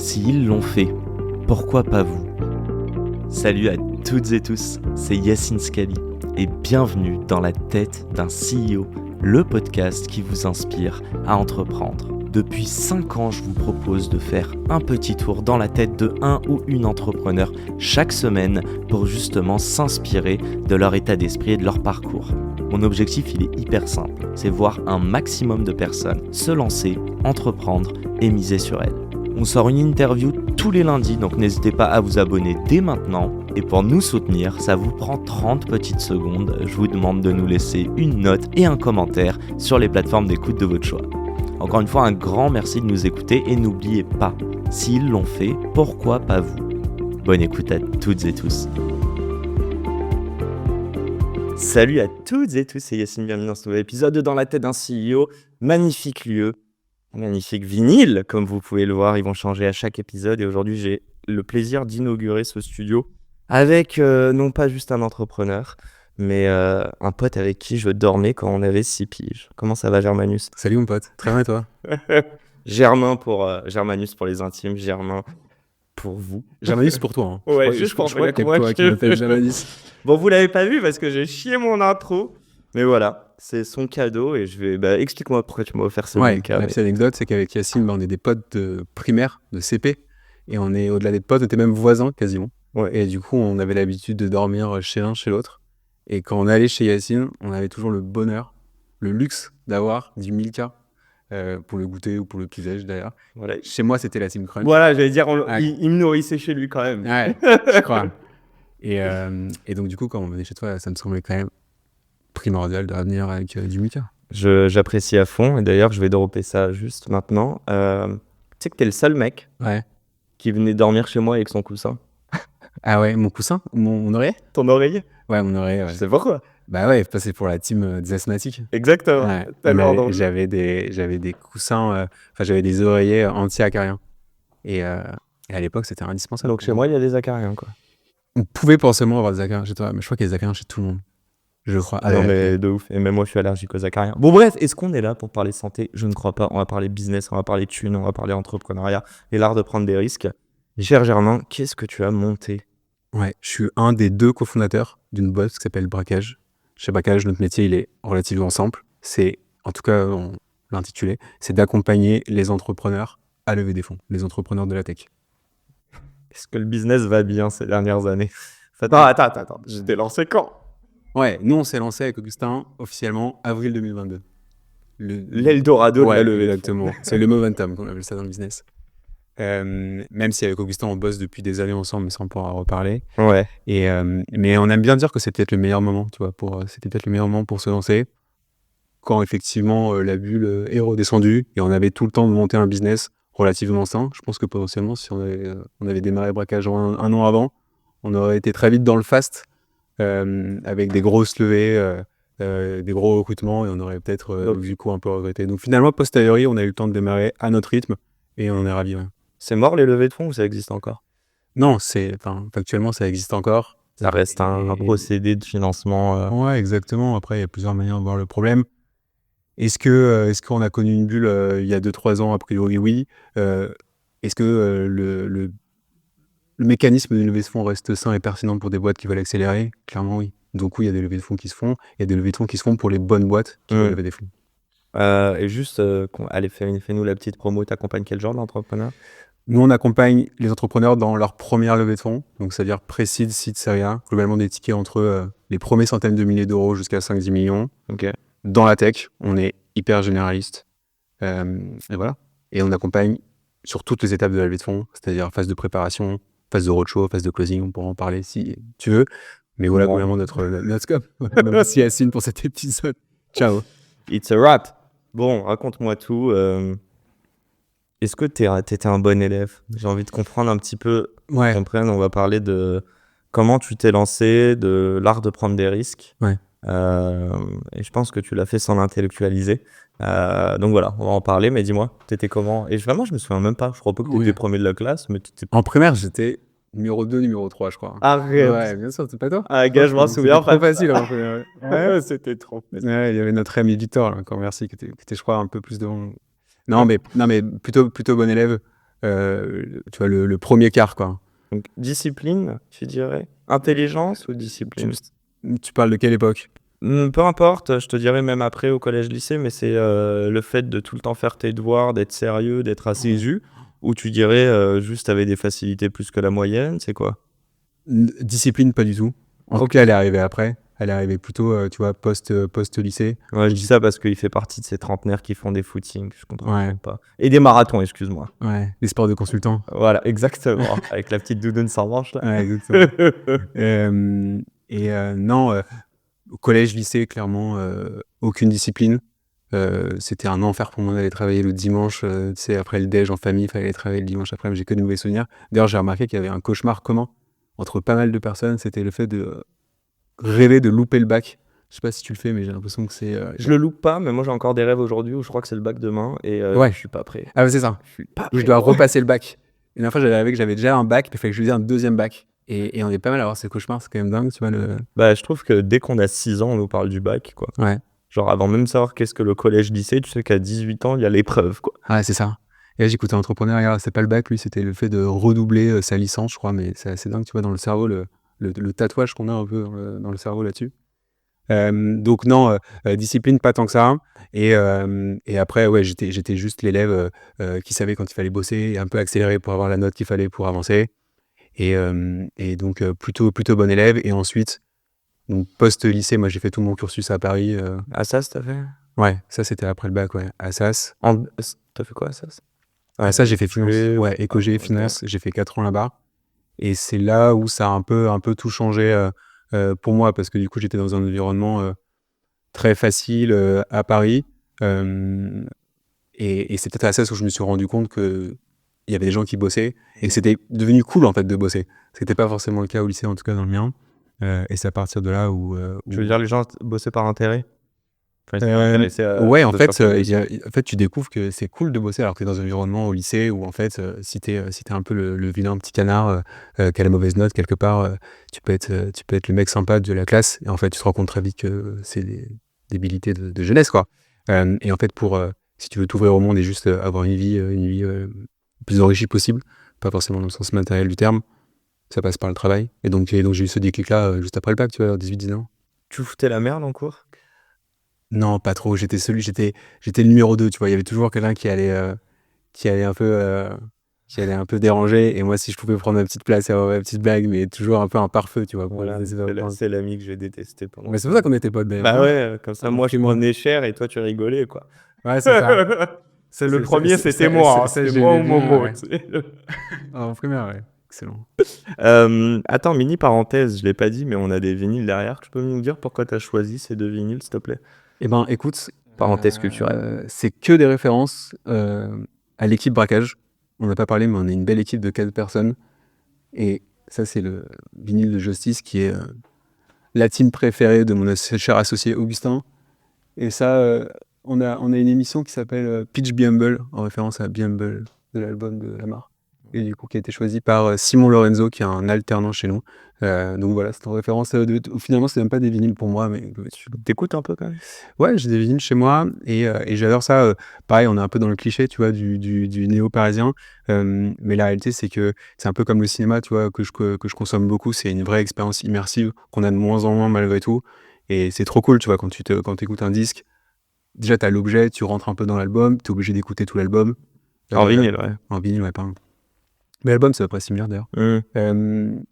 S'ils l'ont fait, pourquoi pas vous? Salut à toutes et tous, c'est Yacine Scali et bienvenue dans la tête d'un CEO, le podcast qui vous inspire à entreprendre. Depuis 5 ans, je vous propose de faire un petit tour dans la tête de un ou une entrepreneur chaque semaine pour justement s'inspirer de leur état d'esprit et de leur parcours. Mon objectif, il est hyper simple, c'est voir un maximum de personnes se lancer, entreprendre et miser sur elles. On sort une interview tous les lundis, donc n'hésitez pas à vous abonner dès maintenant. Et pour nous soutenir, ça vous prend 30 petites secondes. Je vous demande de nous laisser une note et un commentaire sur les plateformes d'écoute de votre choix. Encore une fois, un grand merci de nous écouter et n'oubliez pas, s'ils l'ont fait, pourquoi pas vous? Bonne écoute à toutes et tous. Salut à toutes et tous, c'est Yacine, bienvenue dans ce nouvel épisode de Dans la tête d'un CEO. Magnifique lieu, magnifique vinyle, comme vous pouvez le voir, ils vont changer à chaque épisode. Et aujourd'hui, j'ai le plaisir d'inaugurer ce studio avec non pas juste un entrepreneur, mais un pote avec qui je dormais quand on avait 6 piges. Comment ça va, Germanus? Salut mon pote, très bien et toi? Germain pour Germanus pour les intimes, Germain pour vous. Germanus pour toi. Hein. Ouais, juste pour je crois que qu'il y a moi que toi qui m'appelle Germanus. Bon, vous l'avez pas vu parce que j'ai chié mon intro, mais voilà, c'est son cadeau et je vais. Explique-moi pourquoi tu m'as offert ce Ouais, bouquin. la petite anecdote, c'est qu'avec Yacine, on est des potes de primaire, de CP, et on est au-delà des potes, on était même voisins quasiment. Ouais. Et du coup, on avait l'habitude de dormir chez l'un, chez l'autre. Et quand on allait chez Yacine, on avait toujours le bonheur, le luxe d'avoir du Milka pour le goûter ou pour le petit-déj d'ailleurs. Voilà. Chez moi, c'était la Team Crunch. Voilà, j'allais dire, Ouais. il me nourrissait chez lui quand même. Ouais, je crois. Et donc du coup, quand on venait chez toi, ça me semblait quand même primordial de revenir avec du Milka. J'apprécie à fond, et d'ailleurs, je vais dropper ça juste maintenant. Tu sais que t'es le seul mec Ouais. qui venait dormir chez moi avec son coussin. Ah ouais, mon coussin, mon oreiller? Ton oreiller? Ouais, mon oreiller, ouais. Je sais pourquoi. Bah ouais, c'est pour la team des asthmatiques. Exactement. Ouais. Tellement drôle. J'avais des coussins, j'avais des oreillers anti-acariens. Et à l'époque, c'était indispensable. Donc chez moi, il y a des acariens, quoi. On pouvait potentiellement avoir des acariens chez toi, mais je crois qu'il y a des acariens chez tout le monde. Je crois. Non, mais de ouf. Et même moi, je suis allergique aux acariens. Bon, bref, est-ce qu'on est là pour parler santé? Je ne crois pas. On va parler business, on va parler thunes, on va parler entrepreneuriat et l'art de prendre des risques. Cher Germain, qu'est-ce que tu as monté? Ouais, je suis un des 2 cofondateurs d'une boîte qui s'appelle Braquage. Chez Braquage, notre métier, il est relativement simple. C'est, en tout cas, on l'intitulé, c'est d'accompagner les entrepreneurs à lever des fonds, les entrepreneurs de la tech. Est-ce que le business va bien ces dernières années? Attends. J'étais lancé quand? Ouais, nous, on s'est lancé avec Augustin officiellement avril 2022. L'Eldorado de la levée. Exactement. C'est le momentum qu'on appelle ça dans le business. Même si avec Augustin, on bosse depuis des années ensemble, mais ça, on pourra reparler. Ouais. Mais on aime bien dire que c'était peut-être le meilleur moment, tu vois, c'était peut-être le meilleur moment pour se lancer. Quand effectivement la bulle est redescendue et on avait tout le temps de monter un business relativement sain. Je pense que potentiellement, si on avait démarré Braquage un an avant, on aurait été très vite dans le fast avec des grosses levées, des gros recrutements, et on aurait peut-être du coup un peu regretté. Donc finalement, posteriori, on a eu le temps de démarrer à notre rythme et on est ravis. Ouais. C'est mort les levées de fonds ou ça existe encore? Non, factuellement, ça existe encore. Ça reste un procédé de financement. Ouais, exactement. Après, il y a plusieurs manières de voir le problème. Est-ce qu'on a connu une bulle il y a 2-3 ans? A priori, oui. Est-ce que le mécanisme de levée de fonds reste sain et pertinent pour des boîtes qui veulent accélérer? Clairement, oui. Donc oui, il y a des levées de fonds qui se font. Il y a des levées de fonds qui se font pour les bonnes boîtes qui veulent lever des fonds. Et juste, allez, fais-nous la petite promo. T'accompagnes quel genre d'entrepreneur? Nous, on accompagne les entrepreneurs dans leur première levée de fonds, donc c'est-à-dire pré-seed, seed, série A, globalement des tickets entre les premiers centaines de milliers d'euros jusqu'à 5-10 millions. Okay. Dans la tech, on est hyper généraliste. Et voilà. Et on accompagne sur toutes les étapes de la levée de fonds, c'est-à-dire phase de préparation, phase de roadshow, phase de closing, on pourra en parler si tu veux. Mais voilà, globalement, notre scope. Merci Yacine pour cet épisode. Ciao. It's a wrap. Bon, raconte-moi tout. Est-ce que t'étais un bon élève? J'ai envie de comprendre un petit peu. Ouais. On va parler de comment tu t'es lancé, de l'art de prendre des risques. Ouais. Et je pense que tu l'as fait sans l'intellectualiser. Donc voilà, on va en parler, mais dis-moi, t'étais comment? Et vraiment, je me souviens même pas. Je crois pas que t'étais premier de la classe, mais t'étais... En primaire, j'étais numéro 2, numéro 3, je crois. Arrête. Ouais, bien sûr, c'est pas toi? Ah, gars, je m'en souviens. C'était trop facile en primaire. Ouais, c'était trop facile. Ouais, il y avait notre ami Victor, là, encore merci, qui était, je crois, un peu plus devant. Non, mais plutôt bon élève. tu vois, le premier quart, quoi. Donc, discipline, tu dirais? Intelligence ou discipline? Tu parles de quelle époque? Peu importe, je te dirais même après au collège-lycée, mais c'est le fait de tout le temps faire tes devoirs, d'être sérieux, d'être assidu, ou tu dirais juste t'avais des facilités plus que la moyenne, c'est quoi? Discipline, pas du tout. En tout cas, elle est arrivée après. Elle est arrivée plutôt, tu vois, post-lycée. Ouais, je dis ça parce qu'il fait partie de ces trentenaires qui font des footings, je comprends Ouais. pas. Et des marathons, excuse-moi. Ouais, les sports de consultant. Voilà, exactement, avec la petite doudoune sans manche là. Ouais, exactement. Non, au collège, lycée, clairement, aucune discipline. C'était un enfer pour moi d'aller travailler le dimanche. Tu sais, après le déj en famille, il fallait aller travailler le dimanche après, mais j'ai que de mauvais souvenirs. D'ailleurs, j'ai remarqué qu'il y avait un cauchemar commun entre pas mal de personnes. C'était le fait de rêver de louper le bac. Je sais pas si tu le fais, mais j'ai l'impression que c'est. Je le loupe pas, mais moi j'ai encore des rêves aujourd'hui où je crois que c'est le bac demain et Ouais. je suis pas prêt. Ah, ouais, c'est ça. Je suis pas Où je prêt, dois gros. repasser le bac. Et la fois, j'avais rêvé que j'avais déjà un bac, puis il fallait que je faisais un deuxième bac. Et on est pas mal à avoir ces cauchemars, c'est quand même dingue, tu vois. Bah, je trouve que dès qu'on a 6 ans, on nous parle du bac, quoi. Ouais. Genre avant même de savoir qu'est-ce que le collège-lycée, tu sais qu'à 18 ans, il y a l'épreuve, quoi. Ouais, c'est ça. Et là, j'écoutais un entrepreneur, regarde, c'est pas le bac, lui, c'était le fait de redoubler sa licence, je crois, mais c'est assez dingue, tu vois, dans le cerveau, le tatouage qu'on a un peu dans le cerveau là-dessus. Donc non, discipline, pas tant que ça. Et après, ouais, j'étais juste l'élève qui savait quand il fallait bosser, et un peu accélérer pour avoir la note qu'il fallait pour avancer. Et donc plutôt bon élève. Et ensuite, donc post-lycée, moi j'ai fait tout mon cursus à Paris. Assas, t'as fait? Ouais, ça c'était après le bac, ouais. Assas. T'as fait quoi, Assas? Assas, j'ai fait finance. Ouais, éco-G, ok. finance. J'ai fait 4 ans là-bas. Et c'est là où ça a un peu tout changé pour moi, parce que du coup j'étais dans un environnement très facile à Paris. Et c'est peut-être à ça où je me suis rendu compte qu'il y avait des gens qui bossaient et que c'était devenu cool en fait de bosser. Ce n'était pas forcément le cas au lycée, en tout cas dans le mien. Et c'est à partir de là où. Tu veux dire les gens bossaient par intérêt? Enfin, ouais, en fait, tu découvres que c'est cool de bosser alors que tu es dans un environnement au lycée où en fait, si t'es un peu le vilain petit canard qui a la mauvaise note quelque part, tu peux être le mec sympa de la classe et en fait, tu te rends compte très vite que c'est des débilités de jeunesse, quoi. Et en fait, si tu veux t'ouvrir au monde et juste avoir une vie le plus enrichie possible, pas forcément dans le sens matériel du terme, ça passe par le travail. Et donc j'ai eu ce déclic-là juste après le bac, tu vois, à 18-19 ans. Tu foutais la merde en cours? Non, pas trop. J'étais le numéro 2, tu vois. Il y avait toujours quelqu'un qui allait un peu déranger. Et moi, si je pouvais prendre ma petite place et avoir ma petite blague, mais toujours un peu un pare-feu, tu vois. Voilà, c'est l'ami que j'ai détesté pendant. Mais c'est pour ça qu'on était potes, d'ailleurs. Bah ouais, comme ça, moi je prenais cher et toi tu rigolais, quoi. Ouais, c'est ça. Le premier, c'était moi. C'était moi ou Momo. Ouais. En primaire, ouais. Excellent. Attends, mini parenthèse, je l'ai pas dit, mais on a des vinyles derrière. Tu peux nous dire pourquoi tu as choisi ces 2 vinyles, s'il te plaît? Eh ben, écoute. Parenthèse culturelle. C'est que des références à l'équipe Braquage. On n'a pas parlé, mais on est une belle équipe de 4 personnes. Et ça, c'est le vinyle de Justice qui est la team préférée de mon cher associé Augustin. Et ça, on a une émission qui s'appelle Pitch Be Humble, en référence à Be Humble de l'album de Lamar. Et du coup, qui a été choisi par Simon Lorenzo, qui est un alternant chez nous. Donc voilà, c'est en référence finalement, c'est même pas des vinyles pour moi, mais Tu t'écoutes un peu quand même? ouais, j'ai des vinyles chez moi et j'adore ça. Pareil, on est un peu dans le cliché, tu vois, du néo-parisien. Mais la réalité, c'est que c'est un peu comme le cinéma, tu vois, que je consomme beaucoup. C'est une vraie expérience immersive qu'on a de moins en moins malgré tout. Et c'est trop cool, tu vois, quand tu écoutes un disque. Déjà, tu as l'objet, tu rentres un peu dans l'album, tu es obligé d'écouter tout l'album. En vinyle, ouais. En vinyle, ouais, pardon. Mais l'album, c'est à peu près similaire d'ailleurs.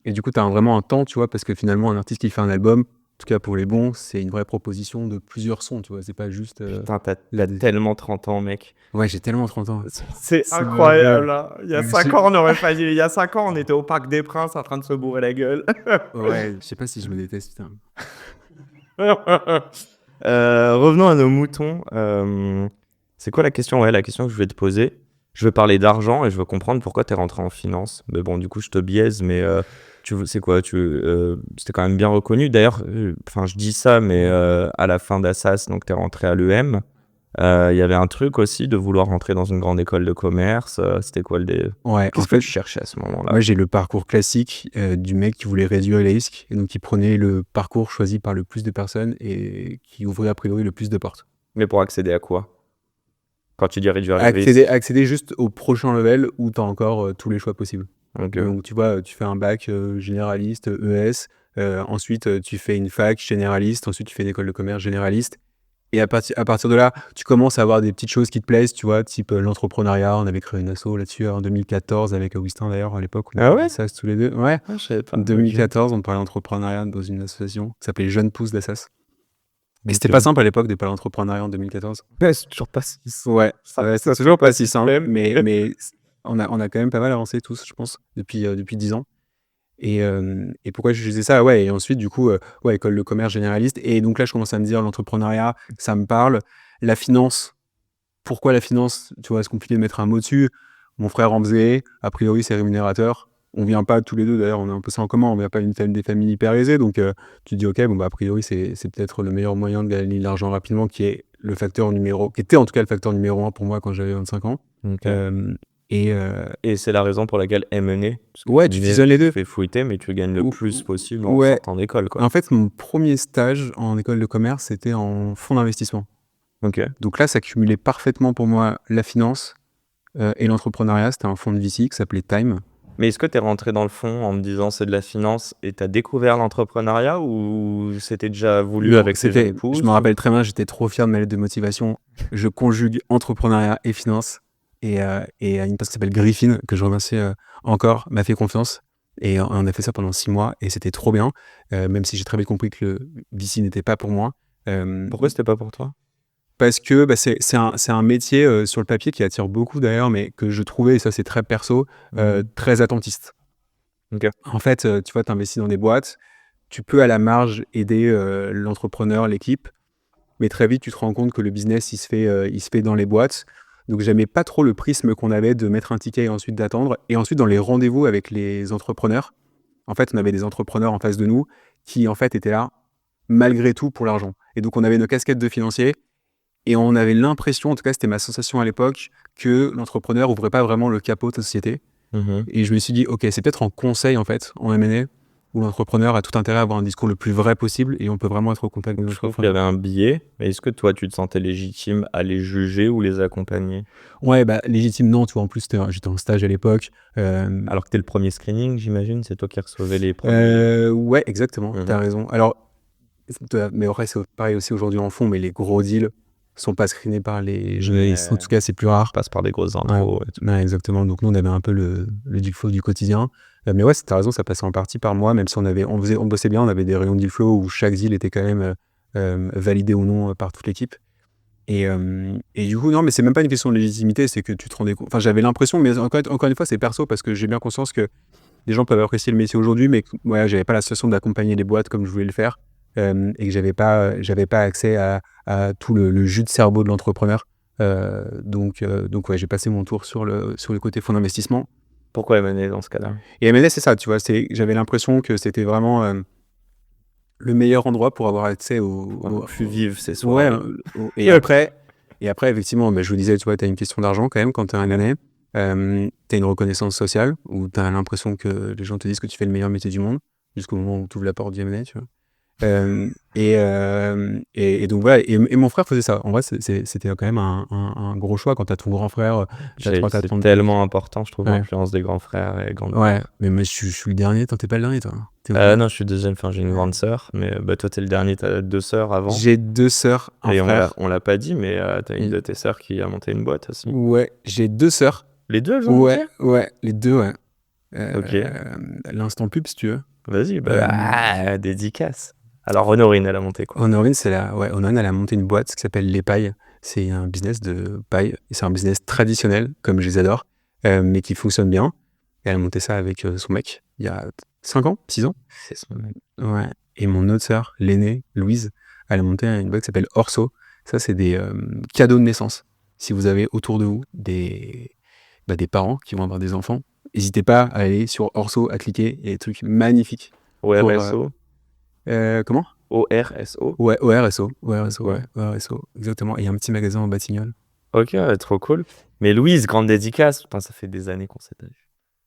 Et du coup, tu as vraiment un temps, tu vois, parce que finalement, un artiste qui fait un album, en tout cas pour les bons, c'est une vraie proposition de plusieurs sons, tu vois. C'est pas juste. Putain, t'as tellement 30 ans, mec. Ouais, j'ai tellement 30 ans. C'est incroyable, là. Il y a 5 ans, on aurait pas dit. Il y a 5 ans, on était au Parc des Princes en train de se bourrer la gueule. Ouais, je sais pas si je me déteste, putain. Revenons à nos moutons. C'est quoi la question? Ouais, la question que je vais te poser. Je veux parler d'argent et je veux comprendre pourquoi tu es rentré en finance. Mais bon, du coup, je te biaise, mais c'est quoi c'était quand même bien reconnu. D'ailleurs, je dis ça, mais à la fin d'Assas, donc tu es rentré à l'EM. Il y avait un truc aussi de vouloir rentrer dans une grande école de commerce. C'était quoi Ouais, Qu'est-ce que tu cherchais à ce moment-là? Moi, j'ai le parcours classique du mec qui voulait réduire les risques et donc qui prenait le parcours choisi par le plus de personnes et qui ouvrait a priori le plus de portes. Mais pour accéder à quoi? Quand tu dis réduire les risques. Accéder juste au prochain level où tu as encore tous les choix possibles. Ok. Donc, tu vois, tu fais un bac généraliste, ES, ensuite tu fais une fac généraliste, ensuite tu fais une école de commerce généraliste. Et à partir de là, tu commences à avoir des petites choses qui te plaisent, tu vois, type l'entrepreneuriat. On avait créé une asso là-dessus en 2014 avec Augustin d'ailleurs, à l'époque. On Ah avait ouais fait ça tous les deux. Ouais, Je savais pas. en 2014, on parlait d'entrepreneuriat dans une association qui s'appelait Jeunes Pousses d'Assas. Et c'était pas simple à l'époque de parler d'entrepreneuriat en 2014. Ouais, c'est toujours pas si simple. Ouais, c'est toujours pas si simple, mais on a quand même pas mal avancé tous, je pense, depuis 10 ans. Et pourquoi je disais ça? Ouais, et ensuite, du coup, école de commerce généraliste. Et donc là, je commence à me dire, l'entrepreneuriat, ça me parle. La finance, pourquoi la finance? Tu vois, c'est compliqué de mettre un mot dessus. Mon frère en faisait, a priori, c'est rémunérateur. On vient pas tous les deux, d'ailleurs, on a un peu ça en commun, on vient pas des familles hyper aisées, donc tu te dis, ok, bon, bah, a priori, c'est peut-être le meilleur moyen de gagner de l'argent rapidement, qui était en tout cas le facteur numéro 1 pour moi quand j'avais 25 ans. Ok. Et c'est la raison pour laquelle M&A. parce que ouais, tu disais, fusionnes les deux. Tu fais fouetter, mais tu gagnes le Ou- plus possible en ouais. sortant d'école, quoi. En fait, mon premier stage en école de commerce, c'était en fonds d'investissement. Ok. Donc là, ça cumulait parfaitement pour moi la finance et l'entrepreneuriat. C'était un fonds de VC qui s'appelait Time. Mais est-ce que tu es rentré dans le fond en me disant c'est de la finance et tu as découvert l'entrepreneuriat ou c'était déjà voulu Non, avec tes jeunes je pousses me rappelle très bien, j'étais trop fier de ma lettre de motivation. Je conjugue entrepreneuriat et finance. Et une personne qui s'appelle Griffin, que je remercie encore, m'a fait confiance. Et on a fait ça pendant 6 mois et c'était trop bien, même si j'ai très vite compris que le VC n'était pas pour moi. Pourquoi c'était pas pour toi? Parce que c'est un métier sur le papier qui attire beaucoup d'ailleurs, mais que je trouvais, et ça c'est très perso, très attentiste. Ok. En fait, tu vois, tu investis dans des boîtes, tu peux à la marge aider l'entrepreneur, l'équipe, mais très vite tu te rends compte que le business il se fait dans les boîtes. Donc j'aimais pas trop le prisme qu'on avait de mettre un ticket et ensuite d'attendre. Et ensuite dans les rendez-vous avec les entrepreneurs, en fait on avait des entrepreneurs en face de nous qui en fait étaient là malgré tout pour l'argent. Et donc on avait nos casquettes de financiers. Et on avait l'impression, en tout cas c'était ma sensation à l'époque, que l'entrepreneur ouvrait pas vraiment le capot de sa société. Et je me suis dit, ok, c'est peut-être en conseil en fait, en M&A, où l'entrepreneur a tout intérêt à avoir un discours le plus vrai possible et on peut vraiment être au contact de Je trouve qu'il y avait un biais, mais est-ce que toi tu te sentais légitime à les juger ou les accompagner? Ouais, bah légitime non, tu vois, en plus j'étais en stage à l'époque. Alors que t'es le premier screening, j'imagine, c'est toi qui recevais les premiers. Ouais, exactement, t'as raison. Alors, mais après c'est pareil aussi aujourd'hui en fond, mais les gros deals sont pas screenés par les journalistes. En tout cas, c'est plus rare. Passe par des grosses intros. et tout. Ouais, exactement. Donc nous, on avait un peu le deal flow du quotidien. Mais ouais, t'as raison, ça passait en partie par moi, même si on bossait bien, on avait des réunions de deal flow où chaque deal était quand même validé ou non par toute l'équipe. Et du coup, non, mais c'est même pas une question de légitimité, c'est que tu te rendais compte. Enfin, j'avais l'impression, mais encore une fois, c'est perso parce que j'ai bien conscience que les gens peuvent apprécier le métier aujourd'hui, mais ouais, j'avais pas la situation d'accompagner les boîtes comme je voulais le faire. Et que j'avais pas accès à tout le jus de cerveau de l'entrepreneur. Donc ouais, j'ai passé mon tour sur le côté fonds d'investissement. Pourquoi M&A dans ce cas-là? Et M&A, c'est ça, tu vois, j'avais l'impression que c'était vraiment le meilleur endroit pour avoir accès au plus vivre ces soirées. Ouais, et après, effectivement, je vous disais, tu vois, tu as une question d'argent quand même quand tu as un M&A. Tu as une reconnaissance sociale où tu as l'impression que les gens te disent que tu fais le meilleur métier du monde jusqu'au moment où tu ouvres la porte du M&A, tu vois. Et donc voilà, et mon frère faisait ça. En vrai, c'était quand même un gros choix quand t'as ton grand frère. C'est tellement important, je trouve, Ouais. l'influence des grands frères et grandes Ouais, mais moi je suis le dernier. T'es pas le dernier, toi? Non, je suis deuxième. Enfin, j'ai une grande sœur, mais toi, t'es le dernier. T'as 2 sœurs avant. J'ai 2 sœurs, un et frère. on l'a pas dit, mais t'as une de tes sœurs qui a monté une boîte aussi. Ouais, j'ai 2 sœurs. Les deux, elles ont monté? Ouais, les deux, ouais. Ok. L'instant pub, si tu veux. Vas-y, dédicace. Alors, Honorine, elle a monté quoi? Honorine, Honorine, elle a monté une boîte qui s'appelle Les Pailles. C'est un business de paille. Et c'est un business traditionnel, comme je les adore, mais qui fonctionne bien. Et elle a monté ça avec son mec il y a 5 ans, 6 ans. C'est son mec. Ouais. Et mon autre sœur, l'aînée, Louise, elle a monté une boîte qui s'appelle Orso. Ça, c'est des cadeaux de naissance. Si vous avez autour de vous des parents qui vont avoir des enfants, n'hésitez pas à aller sur Orso, à cliquer. Il y a des trucs magnifiques. ORSO. Comment? ORSO. Ouais, ORSO. ORSO, exactement. Et il y a un petit magasin en Batignolles. Ok, trop cool. Mais Louise, grande dédicace. Putain, ça fait des années qu'on s'est vu.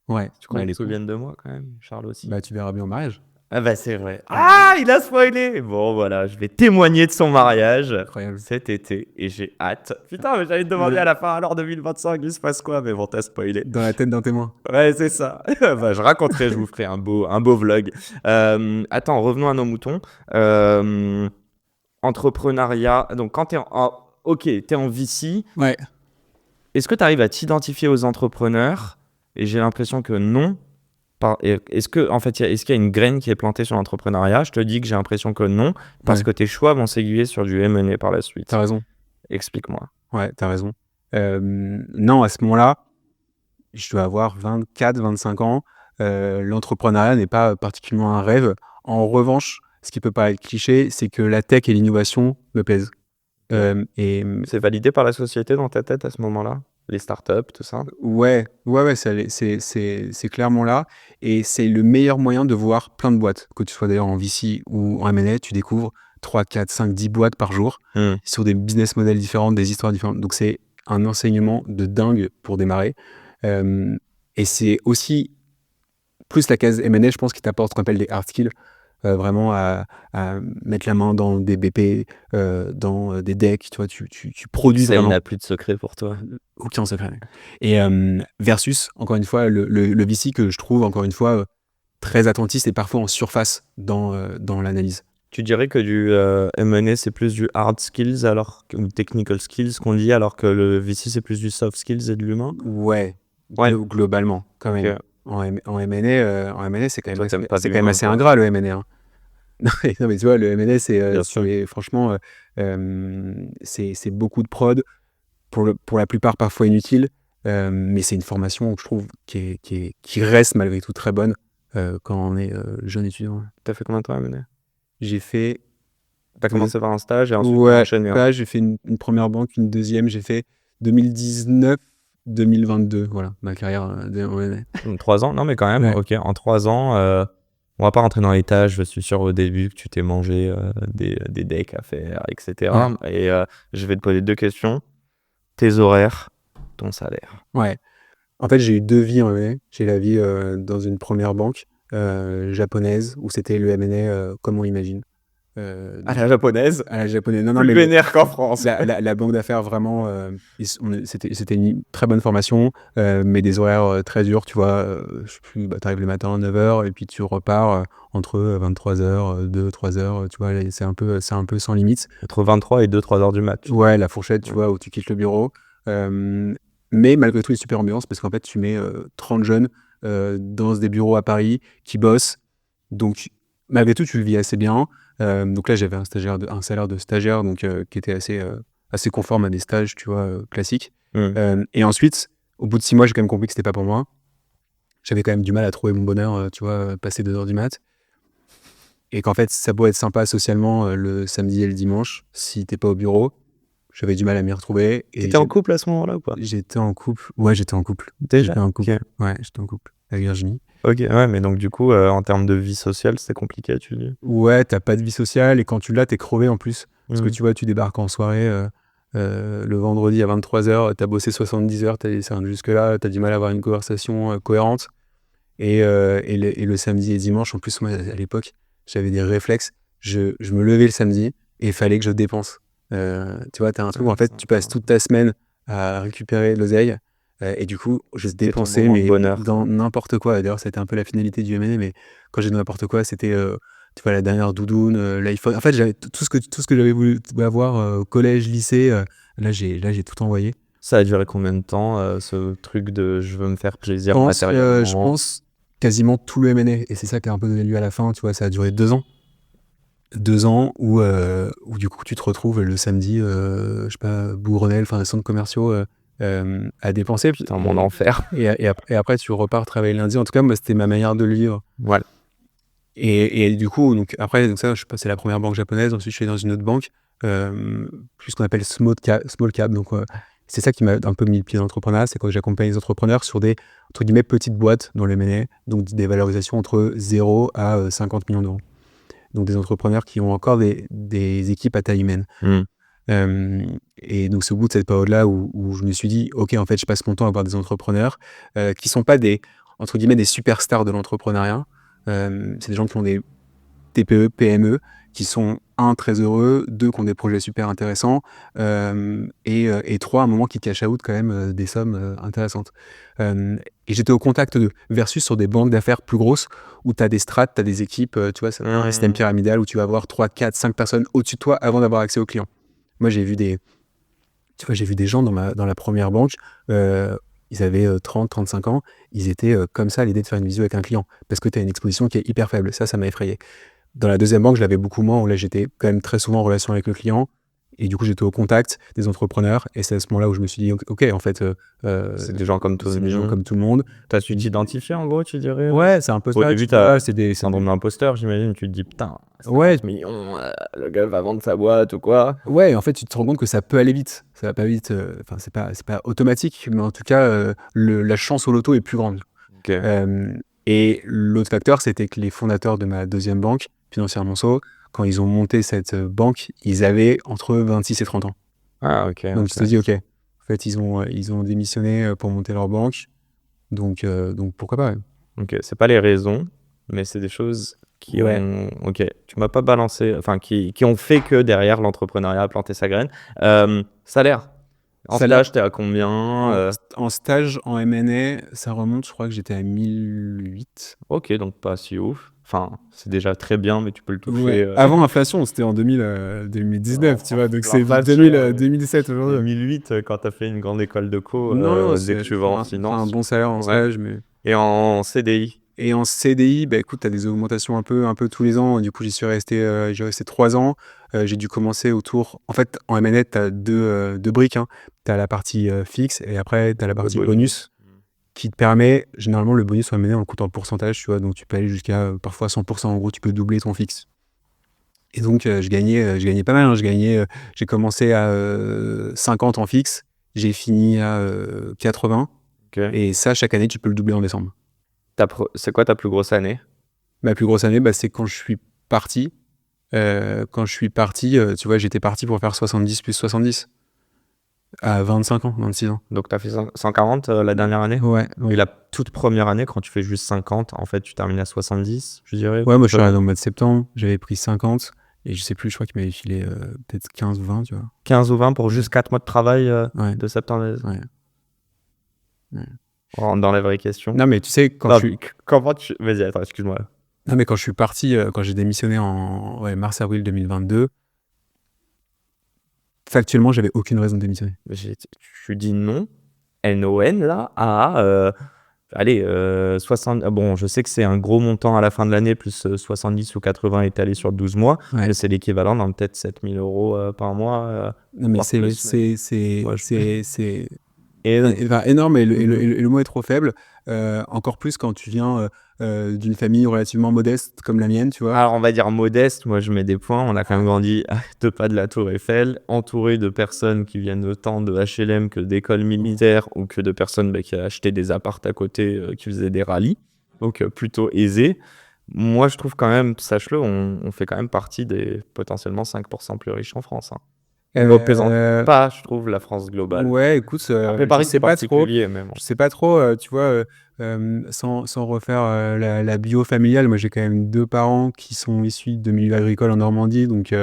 Ouais. Tu crois qu'elle se souvienne de moi quand même, Charles aussi? Tu verras bien au mariage. Ah bah c'est vrai. Ah, il a spoilé. Bon voilà, je vais témoigner de son mariage Incroyable. cet été et j'ai hâte. Putain, mais j'allais te demander à la fin, alors 2025, il se passe quoi? Mais bon, t'as spoilé. Dans la tête d'un témoin. Ouais, c'est ça. Bah, je raconterai, je vous ferai un beau vlog. Attends, revenons à nos moutons. Euh, Entrepreneuriat. Donc quand ok, t'es en VC, Ouais. est-ce que tu arrives à t'identifier aux entrepreneurs? Et j'ai l'impression que non. Est-ce que, en fait, est-ce qu'il y a une graine qui est plantée sur l'entrepreneuriat? Je te dis que j'ai l'impression que non, parce Ouais. que tes choix vont s'aiguiller sur du M&A par la suite. T'as raison. Explique-moi. Ouais, t'as raison. Non, à ce moment-là, je dois avoir 24, 25 ans. L'entrepreneuriat n'est pas particulièrement un rêve. En revanche, ce qui peut paraître cliché, c'est que la tech et l'innovation me plaisent. Et C'est validé par la société dans ta tête à ce moment-là? Les startups, tout ça? ouais, c'est clairement là. Et c'est le meilleur moyen de voir plein de boîtes. Que tu sois d'ailleurs en VC ou en M&A, tu découvres 3, 4, 5, 10 boîtes par jour sur des business models différents, des histoires différentes. Donc c'est un enseignement de dingue pour démarrer. Et c'est aussi plus la case M&A, je pense, qui t'apporte ce qu'on appelle des hard skills. Vraiment à mettre la main dans des BP, dans des decks, tu vois, tu produis Ça, il vraiment. n'a plus de secret pour toi. Aucun secret. Et versus, encore une fois, le VC que je trouve, encore une fois, très attentiste et parfois en surface dans l'analyse. Tu dirais que du M&A, c'est plus du hard skills ou technical skills qu'on dit, alors que le VC, c'est plus du soft skills et de l'humain? Ouais, Ouais. globalement, quand même. Ok. En M&A, c'est quand Toi, même t'aimes pas c'est de quand même l'humain, assez quoi. ingrat, le M&A. Hein. Non, mais tu vois, le M&A, Bien sûr. franchement, c'est beaucoup de prod, pour la plupart parfois inutile, mais c'est une formation que je trouve qui reste malgré tout très bonne quand on est jeune étudiant. T'as fait combien de temps à M&A? J'ai fait T'as commencé par un stage et ensuite t'as ouais, enchaîné. là, j'ai fait une première banque, une deuxième, j'ai fait 2019-2022, voilà, ma carrière en M&A. 3 ans? Non, mais quand même, Ouais. ok. En 3 ans, on va pas rentrer dans les tâches. Je suis sûr au début que tu t'es mangé des decks à faire, etc. Et je vais te poser 2 questions. Tes horaires, ton salaire. Ouais. En fait, j'ai eu 2 vies en M&A. J'ai la vie dans une première banque japonaise où c'était le M&A comme on l'imagine. À la japonaise? À la japonaise. Non, Plus mais vénère qu'en France. la banque d'affaires, vraiment, c'était une très bonne formation, mais des horaires très durs, tu vois. Je sais plus, bah, t'arrives le matin à 9h et puis tu repars entre 23h, 2, 3h, tu vois. C'est un peu sans limite. Entre 23 et 2-3 heures du mat. Ouais, la fourchette, tu vois, où tu quittes le bureau. Mais malgré tout, une super ambiance parce qu'en fait, tu mets 30 jeunes dans des bureaux à Paris qui bossent. Donc, malgré tout, tu le vis assez bien. Donc là, j'avais un salaire de stagiaire donc, qui était assez conforme à des stages, tu vois, classiques. Et ensuite, au bout de 6 mois, j'ai quand même compris que c'était pas pour moi. J'avais quand même du mal à trouver mon bonheur, tu vois, passer 2 heures du mat. Et qu'en fait, ça peut être sympa socialement le samedi et le dimanche, si t'es pas au bureau. J'avais du mal à m'y retrouver. T'étais en couple à ce moment-là ou pas? J'étais en couple. Ouais, j'étais en couple. Déjà? J'étais en couple. Ok. Ouais, j'étais en couple avec Virginie. Ok, ouais, mais donc du coup, en termes de vie sociale, c'était compliqué, tu dis? Ouais, t'as pas de vie sociale et quand tu l'as, t'es crevé en plus. Parce que tu vois, tu débarques en soirée le vendredi à 23h, t'as bossé 70 heures, jusque-là, t'as du mal à avoir une conversation cohérente. Et le samedi et dimanche, en plus, moi, à l'époque, j'avais des réflexes. Je me levais le samedi et il fallait que je dépense. Tu vois, t'as un truc où en fait, tu passes toute ta semaine à récupérer de l'oseille. Et du coup, je dépensais, moment de mais bonheur, dans n'importe quoi. D'ailleurs, c'était un peu la finalité du M&A, mais quand j'ai dit n'importe quoi, c'était tu vois, la dernière doudoune, l'iPhone. En fait, j'avais tout ce que j'avais voulu avoir au collège, lycée. Là, j'ai tout envoyé. Ça a duré combien de temps, ce truc de je veux me faire plaisir matériellement? Je pense quasiment tout le M&A. Et c'est ça qui a un peu donné lieu à la fin. Tu vois, ça a duré 2 ans. 2 ans où du coup, tu te retrouves le samedi, je sais pas, Bougrenelle, enfin, les centres commerciaux à dépenser. Putain, mon enfer. Et après, tu repars travailler lundi. En tout cas, moi, c'était ma manière de le vivre. Voilà. Et du coup, après, ça, je suis passé à la première banque japonaise. Ensuite, je suis allé dans une autre banque, plus ce qu'on appelle small cap. Donc, c'est ça qui m'a un peu mis le pied dans l'entrepreneuriat. C'est quand j'accompagne les entrepreneurs sur des, entre guillemets, petites boîtes dans le M&A. Donc, des valorisations entre 0 à 50 millions d'euros. Donc, des entrepreneurs qui ont encore des équipes à taille humaine. Et donc, c'est au bout de cette période-là où je me suis dit, OK, en fait, je passe mon temps à voir des entrepreneurs qui sont pas entre guillemets, des superstars de l'entrepreneuriat. C'est des gens qui ont des TPE, PME, qui sont, un, très heureux, deux, qui ont des projets super intéressants, et trois, à un moment, qui cash out quand même des sommes intéressantes. Et j'étais au contact d'eux, versus sur des banques d'affaires plus grosses, où tu as des strates, tu as des équipes, tu vois, c'est un système pyramidal où tu vas avoir 3, 4, 5 personnes au-dessus de toi avant d'avoir accès aux clients. Moi, j'ai vu des gens dans la première banque, ils avaient 30, 35 ans, ils étaient comme ça à l'idée de faire une visio avec un client, parce que tu as une exposition qui est hyper faible. Ça m'a effrayé. Dans la deuxième banque, je l'avais beaucoup moins, où là, j'étais quand même très souvent en relation avec le client, et du coup, j'étais au contact des entrepreneurs, et c'est à ce moment-là où je me suis dit, ok, en fait, C'est des gens comme tout c'est le des gens monde. comme tout le monde. T'as su t'identifier en gros, tu dirais? Ouais, c'est un peu Au ça. début, tu vois, c'est des... syndrome d'imposteur, j'imagine. Tu te dis, putain, Ouais. 50 millions, le gars va vendre sa boîte ou quoi. Ouais, en fait, tu te rends compte que ça peut aller vite. Ça va pas vite. Enfin, c'est pas automatique, mais en tout cas, la chance au loto est plus grande. Ok. Et l'autre facteur, c'était que les fondateurs de ma deuxième banque, Financière Monceau, quand ils ont monté cette banque, ils avaient entre 26 et 30 ans. Ah, ok. Donc, tu te dis, ok, en fait, ils ont démissionné pour monter leur banque. Donc pourquoi pas, ouais. Ok, c'est pas les raisons, mais c'est des choses qui Ouais. ont. Ok, tu m'as pas balancé, enfin, qui ont fait que derrière l'entrepreneuriat a planté sa graine. Salaire. En Salaire. stage, t'es à combien En stage, en M&A, ça remonte, je crois que j'étais à 1008. Ok, donc pas si ouf. Enfin, c'est déjà très bien, mais tu peux le toucher. Ouais. Avant inflation, c'était en 2019, tu vois, donc c'est L'inflation, 2017 aujourd'hui. 2008, quand t'as fait une grande école de co, Non, dès que tu vas en c'est un finance. bon salaire en Ouais. stage, mais... Et en CDI. Et en CDI, bah écoute, tu as des augmentations un peu tous les ans. Du coup, j'y suis resté, j'ai resté 3 ans. J'ai dû commencer autour... En fait, en M&A, tu as deux briques, hein. Tu as la partie fixe et après, tu as la partie bonus qui te permet... Généralement, le bonus en M&A, on le compte en pourcentage, tu vois. Donc, tu peux aller jusqu'à parfois 100%. En gros, tu peux doubler ton fixe. Et donc, je gagnais pas mal, hein. J'ai commencé à 50 en fixe. J'ai fini à 80. Ok. Et ça, chaque année, tu peux le doubler en décembre. C'est quoi ta plus grosse année? Ma plus grosse année, c'est quand je suis parti. Quand je suis parti, tu vois, j'étais parti pour faire 70 plus 70 à 25 ans, 26 ans. Donc, tu as fait 140 la dernière année? Ouais. Et la toute première année, quand tu fais juste 50, en fait, tu termines à 70, je dirais? Ouais, moi, je suis arrivé au mois de septembre, j'avais pris 50, et je sais plus, je crois qu'il m'avait filé peut-être 15 ou 20, tu vois. 15 ou 20 pour juste 4 mois de travail Ouais. de septembre à... Ouais. On rentre dans la vraie question. Non, mais tu sais, Comment tu... Vas-y, attends, excuse-moi. Non, mais quand je suis parti, quand j'ai démissionné en mars-avril 2022, factuellement, j'avais aucune raison de démissionner. Je dis non, NON, là, à... allez, 60... Bon, je sais que c'est un gros montant à la fin de l'année, plus 70 ou 80 étalés sur 12 mois. Ouais. Mais c'est l'équivalent dans peut-être 7 000 euros par mois. Non, mais voire c'est énorme, et le mot est trop faible. Encore plus quand tu viens d'une famille relativement modeste comme la mienne, tu vois. Alors, on va dire modeste, moi je mets des points. On a quand même grandi à 2 pas de la Tour Eiffel, entouré de personnes qui viennent autant de HLM que d'écoles militaires ou que de personnes qui achetaient des apparts à côté, qui faisaient des rallyes. Donc, plutôt aisé. Moi, je trouve quand même, sache-le, on fait quand même partie des potentiellement 5% plus riches en France. Hein. On ne représente pas, je trouve, la France globale. Ouais, écoute, Après, Paris, c'est particulier même. Je sais pas trop, tu vois, sans refaire la bio familiale, moi j'ai quand même 2 parents qui sont issus de milieu agricole en Normandie, donc tu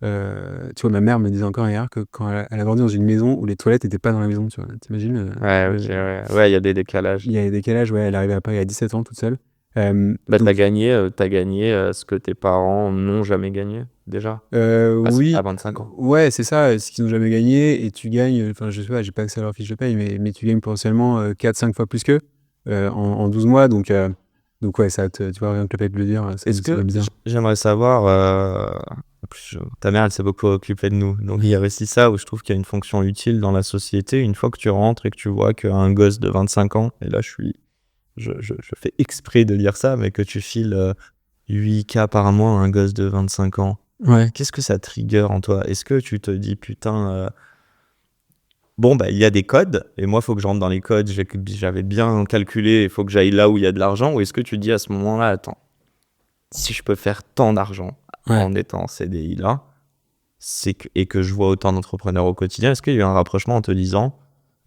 vois, ma mère me disait encore hier que quand elle a grandi dans une maison où les toilettes n'étaient pas dans la maison, tu vois, t'imagines? Ouais, il y a des décalages. Il y a des décalages, ouais, elle est arrivée à Paris à 17 ans toute seule. T'as gagné ce que tes parents n'ont jamais gagné, déjà. Oui. À 25 ans. Ouais, c'est ça, ce qu'ils n'ont jamais gagné, et tu gagnes, enfin, je sais pas, j'ai pas accès à leur fiche de paye, mais tu gagnes potentiellement 4-5 fois plus qu'eux en 12 mois, donc ouais, ça tu vois, rien que le fait de le dire, Est-ce que bizarre. j'aimerais savoir, ta mère, elle s'est beaucoup occupée de nous, donc il y a aussi ça où je trouve qu'il y a une fonction utile dans la société. Une fois que tu rentres et que tu vois qu'un gosse de 25 ans, et là je fais exprès de dire ça, mais que tu files 8K par mois à un gosse de 25 ans, Ouais. qu'est-ce que ça trigger en toi? Est-ce que tu te dis, putain, bon, il y a des codes, et moi, il faut que je rentre dans les codes, j'avais bien calculé, il faut que j'aille là où il y a de l'argent, ou est-ce que tu te dis à ce moment-là, attends, si je peux faire tant d'argent en étant en CDI là, et que je vois autant d'entrepreneurs au quotidien, est-ce qu'il y a eu un rapprochement en te disant,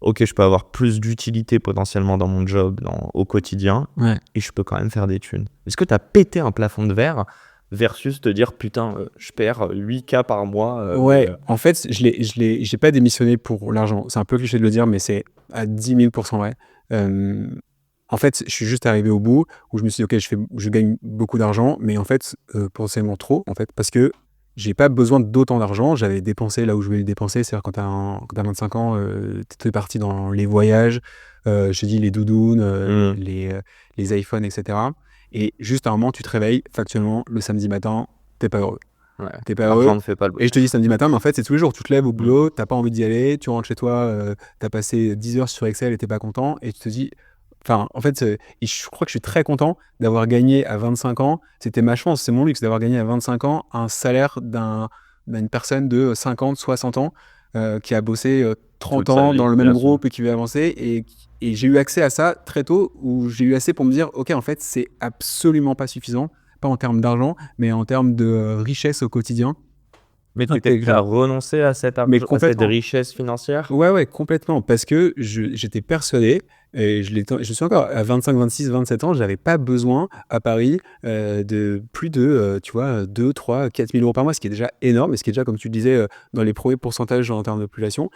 ok, je peux avoir plus d'utilité potentiellement dans mon job, au quotidien, et je peux quand même faire des thunes. Est-ce que tu as pété un plafond de verre versus te dire putain, je perds 8K par mois. En fait, j'ai pas démissionné pour l'argent. C'est un peu cliché de le dire, mais c'est à 10 000 % vrai. En fait, je suis juste arrivé au bout où je me suis dit, ok, je gagne beaucoup d'argent, mais en fait, potentiellement trop, en fait, parce que j'ai pas besoin d'autant d'argent. J'avais dépensé là où je voulais le dépenser. C'est-à-dire quand t'as 25 ans, t'es parti dans les voyages, je te dis les doudounes, les iPhones, etc. Et juste à un moment, tu te réveilles factuellement le samedi matin, t'es pas heureux. Ouais. T'es pas heureux. L'argent ne fait pas le Et je te dis samedi matin, mais en fait, c'est tous les jours. Tu te lèves au Mm. boulot, t'as pas envie d'y aller, tu rentres chez toi, t'as passé 10 heures sur Excel et t'es pas content, et tu te dis. Enfin, en fait, je crois que je suis très content d'avoir gagné à 25 ans. C'était ma chance, c'est mon luxe d'avoir gagné à 25 ans un salaire d'une personne de 50, 60 ans qui a bossé 30 Toute sa ans vie, dans le bien même sûr. groupe et qui veut avancer. Et j'ai eu accès à ça très tôt, où j'ai eu assez pour me dire, ok, en fait, c'est absolument pas suffisant, pas en termes d'argent, mais en termes de richesse au quotidien. Mais tu étais prêt à renoncer à cette complètement. richesse financière? Ouais, complètement. Parce que j'étais persuadé, et je suis encore à 25, 26, 27 ans, j'avais pas besoin à Paris de plus de, tu vois, 2, 3, 4 000 euros par mois, ce qui est déjà énorme, et ce qui est déjà, comme tu le disais, dans les premiers pourcentages en termes de population,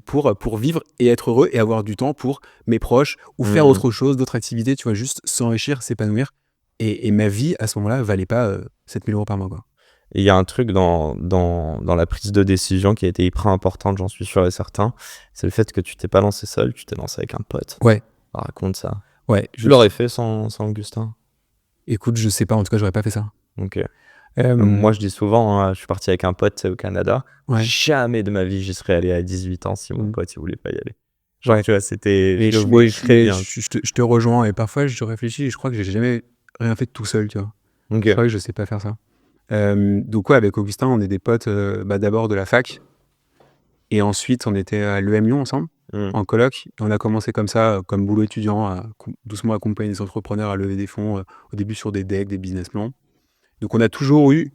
pour vivre et être heureux et avoir du temps pour mes proches ou faire autre chose, d'autres activités, tu vois, juste s'enrichir, s'épanouir. Et ma vie, à ce moment-là, valait pas 7 000 euros par mois, quoi. Et il y a un truc dans la prise de décision qui a été hyper importante, j'en suis sûr et certain. C'est le fait que tu t'es pas lancé seul, tu t'es lancé avec un pote. Ouais. Raconte ça. Ouais. Tu l'aurais fait sans Augustin? Écoute, je sais pas, en tout cas, j'aurais pas fait ça. Ok. Moi, je dis souvent, je suis parti avec un pote au Canada. Ouais. Jamais de ma vie, j'y serais allé à 18 ans si mon pote il voulait pas y aller. Genre, Ouais. tu vois, c'était. Et je te rejoins, et parfois je réfléchis, et je crois que j'ai jamais rien fait tout seul, tu vois. Ok. C'est vrai que je sais pas faire ça. Donc ouais, avec Augustin, on est des potes d'abord de la fac, et ensuite on était à l'EM Lyon ensemble, en coloc. On a commencé comme ça, comme boulot étudiant, à doucement accompagner des entrepreneurs à lever des fonds, au début sur des decks, des business plans. Donc on a toujours eu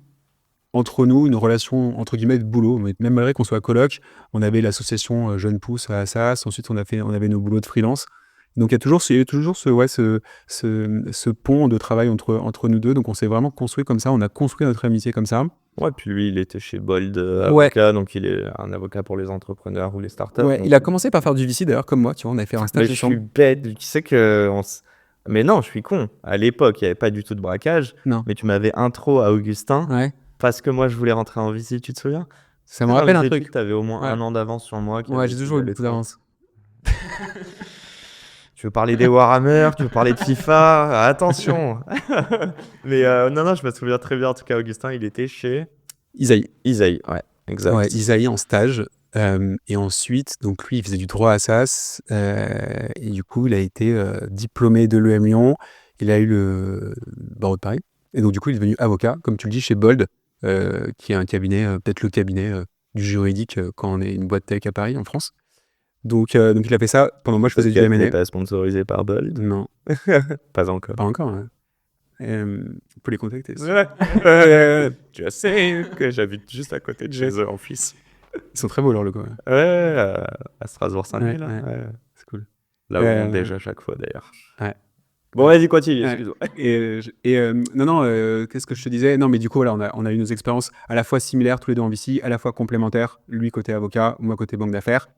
entre nous une relation entre guillemets de boulot, mais même malgré qu'on soit coloc, on avait l'association Jeunes Pousses à Assas, ensuite on avait nos boulots de freelance. Donc il y a toujours ce pont de travail entre nous deux. Donc on s'est vraiment construit comme ça, on a construit notre amitié comme ça. Ouais, puis lui, il était chez Bold avocat, donc il est un avocat pour les entrepreneurs ou les startups. Ouais, il a commencé par faire du VC d'ailleurs, comme moi, tu vois, on a fait un stage Mais je suis ensemble. bête, tu sais que. Mais non, je suis con. À l'époque, il n'y avait pas du tout de braquage, Non. mais tu m'avais intro à Augustin Ouais. parce que moi, je voulais rentrer en VC, tu te souviens? Ça me rappelle un truc. Tu avais au moins Ouais. un an d'avance sur moi. Ouais, j'ai toujours eu beaucoup d'avance. Tu veux parler des Warhammer, tu veux parler de FIFA, attention. Mais non, je me souviens très bien. En tout cas, Augustin, il était chez Isaïe, ouais, exact. Ouais, Isaïe en stage. Et ensuite, donc lui, il faisait du droit à Assas. Et du coup, il a été diplômé de l'EM Lyon. Il a eu le barreau de Paris. Et donc, du coup, il est devenu avocat, comme tu le dis, chez Bold, qui est un cabinet, peut-être le cabinet du juridique quand on est une boîte tech à Paris, en France. Donc il a fait ça pendant moi, je faisais du M&A. n'est pas sponsorisé par Bold? Non. Pas encore. Pas encore, ouais. On peut les contacter. Tu sais que j'habite juste à côté de chez eux en Suisse. Ils sont très beaux, leurs locaux. Ouais, à Strasbourg-Saint-Denis, là. Ouais. C'est cool. Là où on monte déjà chaque fois, d'ailleurs. Ouais. Bon, vas-y, continue, Ouais. excuse-moi. Qu'est-ce que je te disais? Non, mais du coup, voilà, on a eu nos expériences à la fois similaires, tous les deux en VC, à la fois complémentaires, lui côté avocat, moi côté banque d'affaires.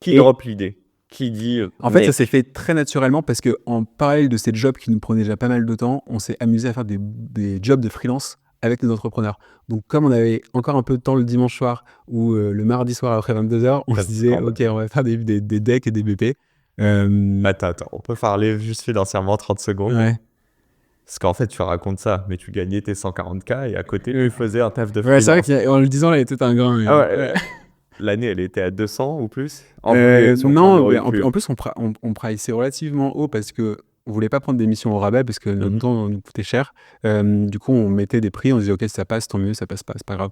Qui drop l'idée? Qui dit En fait, ça s'est fait très naturellement parce qu'en parallèle de ces jobs qui nous prenaient déjà pas mal de temps, on s'est amusé à faire des jobs de freelance avec des entrepreneurs. Donc, comme on avait encore un peu de temps le dimanche soir ou le mardi soir après 22h, on se disait, ok, on va faire des decks et des BP. Attends, on peut parler juste financièrement 30 secondes. Ouais. Parce qu'en fait, tu racontes ça, mais tu gagnais tes 140K et à côté, tu faisais un taf de Ouais, freelance. c'est vrai qu'en le disant, là, il était un grand. Ah ouais. L'année, elle était à 200 ou plus? Non, en plus, on priceait relativement haut parce qu'on ne voulait pas prendre des missions au rabais parce que notre temps nous coûtait cher. Du coup, on mettait des prix, on disait, ok, si ça passe, tant mieux, ça passe pas, c'est pas grave.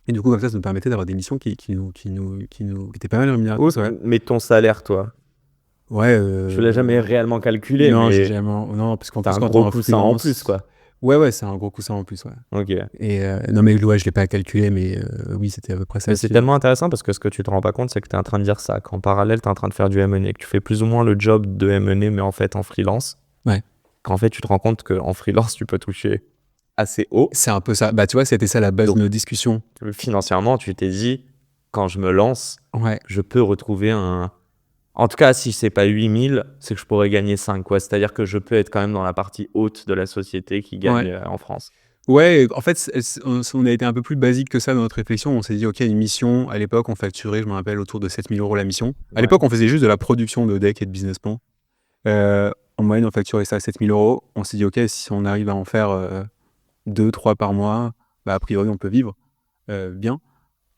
Et du coup, comme ça nous permettait d'avoir des missions qui étaient pas mal rémunératrices. Ouais. Mais ton salaire, toi? Ouais. Je l'ai jamais réellement calculé. Non, mais j'ai jamais. Non, parce qu'en t'as plus, un gros coussin en plus, quoi. Ouais, c'est un gros coussin en plus, ouais. Ok. Et non, mais ouais, je l'ai pas calculé, mais oui, c'était à peu près ça. Mais c'est tellement intéressant parce que ce que tu te rends pas compte, c'est que tu es en train de dire ça, qu'en parallèle, tu es en train de faire du M&A, que tu fais plus ou moins le job de M&A, mais en fait en freelance. Ouais. Qu'en fait, tu te rends compte qu'en freelance, tu peux toucher assez haut. C'est un peu ça. Bah, tu vois, c'était ça la base Donc, de nos discussions. Financièrement, tu t'es dit, quand je me lance, Ouais. je peux retrouver En tout cas, si c'est pas 8000, c'est que je pourrais gagner 5, quoi. C'est-à-dire que je peux être quand même dans la partie haute de la société qui gagne Ouais. en France. Ouais, en fait, on a été un peu plus basique que ça dans notre réflexion. On s'est dit, OK, une mission, à l'époque, on facturait, je me rappelle, autour de 7 000 € la mission. À Ouais. l'époque, on faisait juste de la production de deck et de business plan. En moyenne, on facturait ça à 7 000 €. On s'est dit, OK, si on arrive à en faire 2, 3 par mois, bah, a priori, on peut vivre bien.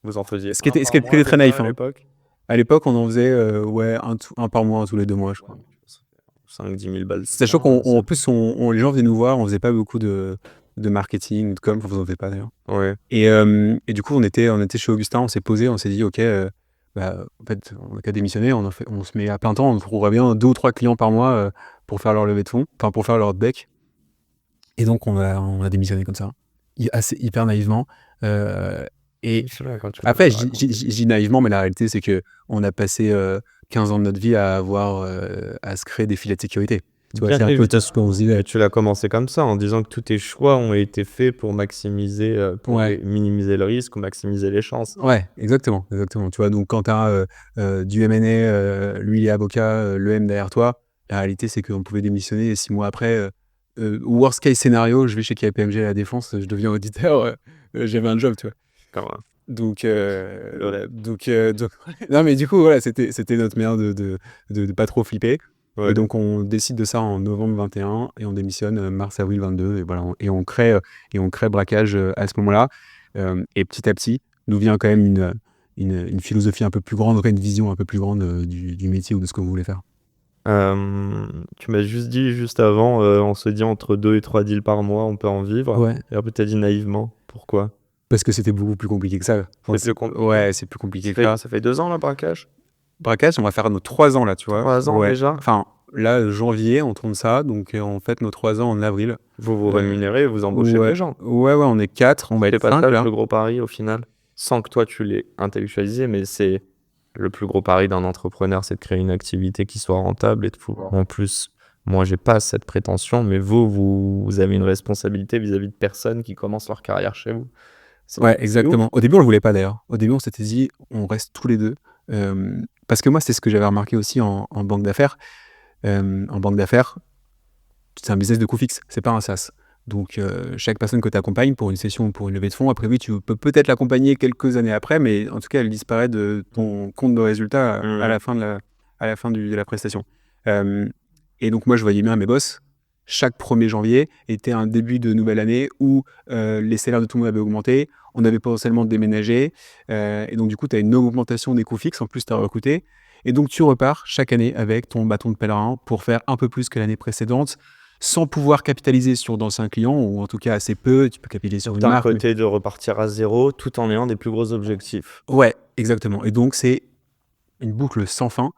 Vous en faisiez Ce qui était très naïf. à Hein. l'époque? À l'époque, on en faisait un par mois, tous les 2 mois, je crois. 5-10 000 balles. Sachant qu'en plus, les gens venaient nous voir, on faisait pas beaucoup de marketing, de com, on en faisait pas d'ailleurs. Ouais. Et du coup, on était chez Augustin, on s'est posé, on s'est dit, OK, en fait, on n'a qu'à démissionner, on se met à plein temps, on trouverait bien 2 ou 3 clients par mois pour faire leur levée de fonds, enfin pour faire leur deck. Et donc, on a démissionné comme ça, hyper naïvement. Et après, je dis naïvement, mais la réalité, c'est qu'on a passé 15 ans de notre vie à se créer des filets de sécurité. Tu vois, c'est un peu tout ce qu'on se disait. Et tu l'as commencé comme ça, en disant que tous tes choix ont été faits pour maximiser, minimiser le risque ou maximiser les chances. Ouais, exactement. Tu vois, donc quand tu as du M&A, lui il est avocat, le M derrière toi, la réalité c'est qu'on pouvait démissionner et 6 mois après, worst case scénario, je vais chez KPMG à la Défense, je deviens auditeur, j'avais un job, tu vois. Donc, non mais du coup voilà, c'était notre manière de pas trop flipper. Ouais. Et donc on décide de ça en novembre 21 et on démissionne mars-avril 22 et voilà, et on crée Braquage à ce moment-là. Et petit à petit, nous vient quand même une philosophie un peu plus grande, une vision un peu plus grande du métier ou de ce que vous voulez faire. Tu m'as juste dit juste avant, on se dit entre 2 et 3 deals par mois, on peut en vivre. Ouais. Et après t'as dit naïvement, pourquoi? Parce que c'était beaucoup plus compliqué que ça. Ouais, c'est plus compliqué que ça. Ça fait 2 ans là, Braquage? Braquage, on va faire nos 3 ans là, tu vois. 3 ans déjà? Enfin, là, janvier, on tourne ça, donc on fête nos 3 ans en avril. Vous rémunérez, vous embauchez des gens? Ouais, on est 4, on va être 5 là. C'est pas ça le plus gros pari au final? Sans que toi tu l'aies intellectualisé, mais c'est le plus gros pari d'un entrepreneur, c'est de créer une activité qui soit rentable et de pouvoir. En plus, moi j'ai pas cette prétention, mais vous avez une responsabilité vis-à-vis de personnes qui commencent leur carrière chez vous. Ouais, exactement. Au début, on le voulait pas d'ailleurs. Au début, on s'était dit, on reste tous les deux. Parce que moi, c'est ce que j'avais remarqué aussi en banque d'affaires. En banque d'affaires, c'est un business de coût fixe, c'est pas un SaaS. Donc, chaque personne que tu accompagnes pour une session ou pour une levée de fonds, après oui, tu peux peut-être l'accompagner quelques années après, mais en tout cas, elle disparaît de ton compte de résultat à la fin de la prestation. Et donc, moi, je voyais bien mes boss. Chaque 1er janvier était un début de nouvelle année où les salaires de tout le monde avaient augmenté, on avait potentiellement déménagé, et donc du coup, tu as une augmentation des coûts fixes, en plus tu as recruté, et donc tu repars chaque année avec ton bâton de pèlerin pour faire un peu plus que l'année précédente, sans pouvoir capitaliser sur d'anciens clients, ou en tout cas assez peu, tu peux capitaliser sur une marque. D'un côté de repartir à zéro, tout en ayant des plus gros objectifs. Ouais, exactement, et donc c'est une boucle sans fin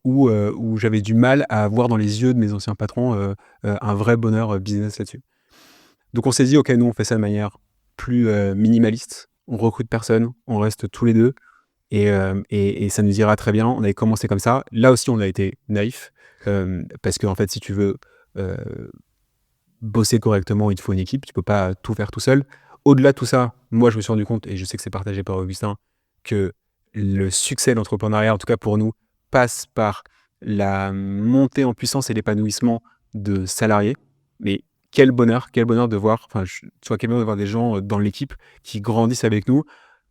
où j'avais du mal à voir dans les yeux de mes anciens patrons un vrai bonheur business là-dessus. Donc on s'est dit, ok, nous on fait ça de manière plus minimaliste, on recrute personne, on reste tous les deux et ça nous ira très bien. On avait commencé comme ça. Là aussi on a été naïf parce que en fait si tu veux bosser correctement, il te faut une équipe, tu peux pas tout faire tout seul. Au-delà de tout ça, moi je me suis rendu compte, et je sais que c'est partagé par Augustin, que le succès de l'entrepreneuriat, en tout cas pour nous, passe par la montée en puissance et l'épanouissement de salariés. Mais quel bonheur de voir, quel bonheur de voir des gens dans l'équipe qui grandissent avec nous.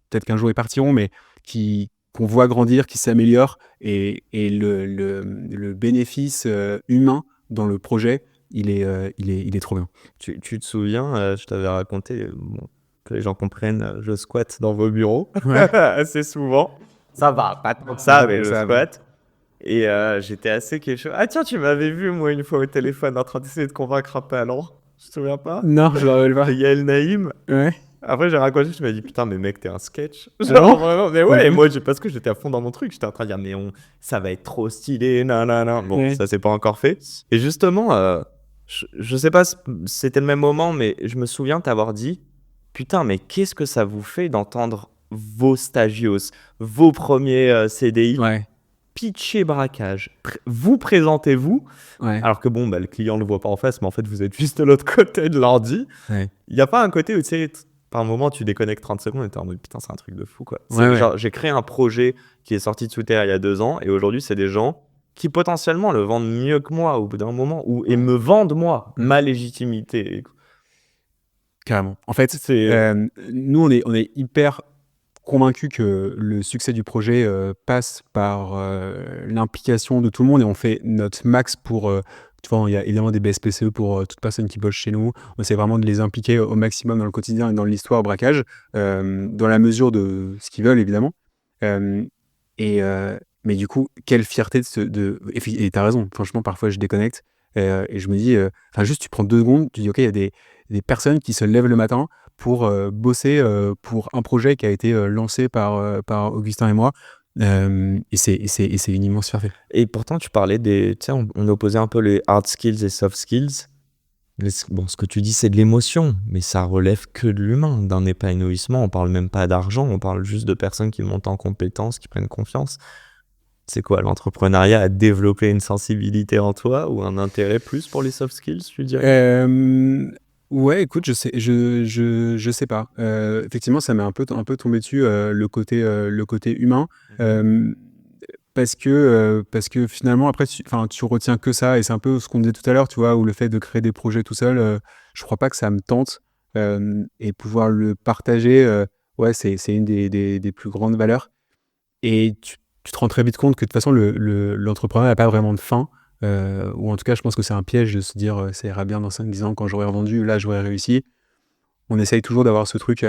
Peut-être qu'un jour ils partiront, mais qu'on voit grandir, qui s'améliorent, et le bénéfice humain dans le projet, il est trop bien. Tu te souviens, je t'avais raconté, que les gens comprennent, je squatte dans vos bureaux assez souvent. Ça va, pas tant que ça, mais je squatte. Et j'étais assez quelque. Ah tiens, tu m'avais vu moi une fois au téléphone en train d'essayer de convaincre un talent. Tu te souviens pas? Non, je me rappelle pas. Yael Naïm. Ouais. Après j'ai raconté, je me dis putain mais mec t'es un sketch. Genre vraiment, mais ouais, et moi parce que j'étais à fond dans mon truc, j'étais en train de dire mais ça va être trop stylé, nanana. Bon, ça c'est pas encore fait. Et justement, je sais pas, c'était le même moment, mais je me souviens t'avoir dit putain mais qu'est-ce que ça vous fait d'entendre vos stagios, vos premiers CDI pitcher braquage. Vous présentez-vous, Ouais. alors que bon, le client ne le voit pas en face, mais en fait, vous êtes juste de l'autre côté de l'ordi. Ouais. Il n'y a pas un côté où, tu sais, par moment, tu déconnectes 30 secondes et t'es en mode putain, c'est un truc de fou, quoi. Ouais. Genre, j'ai créé un projet qui est sorti de sous terre il y a 2 ans, et aujourd'hui, c'est des gens qui potentiellement le vendent mieux que moi au bout d'un moment, et me vendent moi, ma légitimité. Carrément. En fait, nous, on est hyper convaincus que le succès du projet passe par l'implication de tout le monde et on fait notre max pour... tu vois, il y a évidemment des BSPCE pour toute personne qui bosse chez nous. On essaie vraiment de les impliquer au maximum dans le quotidien et dans l'histoire braquage, dans la mesure de ce qu'ils veulent, évidemment. Mais du coup, quelle fierté et t'as raison, franchement, parfois je déconnecte et je me dis, juste tu prends 2 secondes, tu dis, ok, il y a des personnes qui se lèvent le matin pour bosser pour un projet qui a été lancé par Augustin et moi. Et c'est une immense fierté. Et pourtant, tu parlais tu sais, on opposait un peu les hard skills et soft skills. Bon, ce que tu dis, c'est de l'émotion, mais ça relève que de l'humain, d'un épanouissement. On parle même pas d'argent, on parle juste de personnes qui montent en compétences, qui prennent confiance. C'est quoi, l'entrepreneuriat a développé une sensibilité en toi ou un intérêt plus pour les soft skills, tu dirais? Ouais, écoute, je sais pas. Effectivement, ça m'est un peu tombé dessus, le côté humain. Parce que finalement, après, tu retiens que ça, et c'est un peu ce qu'on disait tout à l'heure, tu vois, où le fait de créer des projets tout seul, je crois pas que ça me tente. Et pouvoir le partager, ouais, c'est une des plus grandes valeurs. Et tu te rends très vite compte que de toute façon, l'entrepreneur n'a pas vraiment de fin. Ou en tout cas, je pense que c'est un piège de se dire ça ira bien dans 5-10 ans quand j'aurai revendu, là j'aurai réussi. On essaye toujours d'avoir ce truc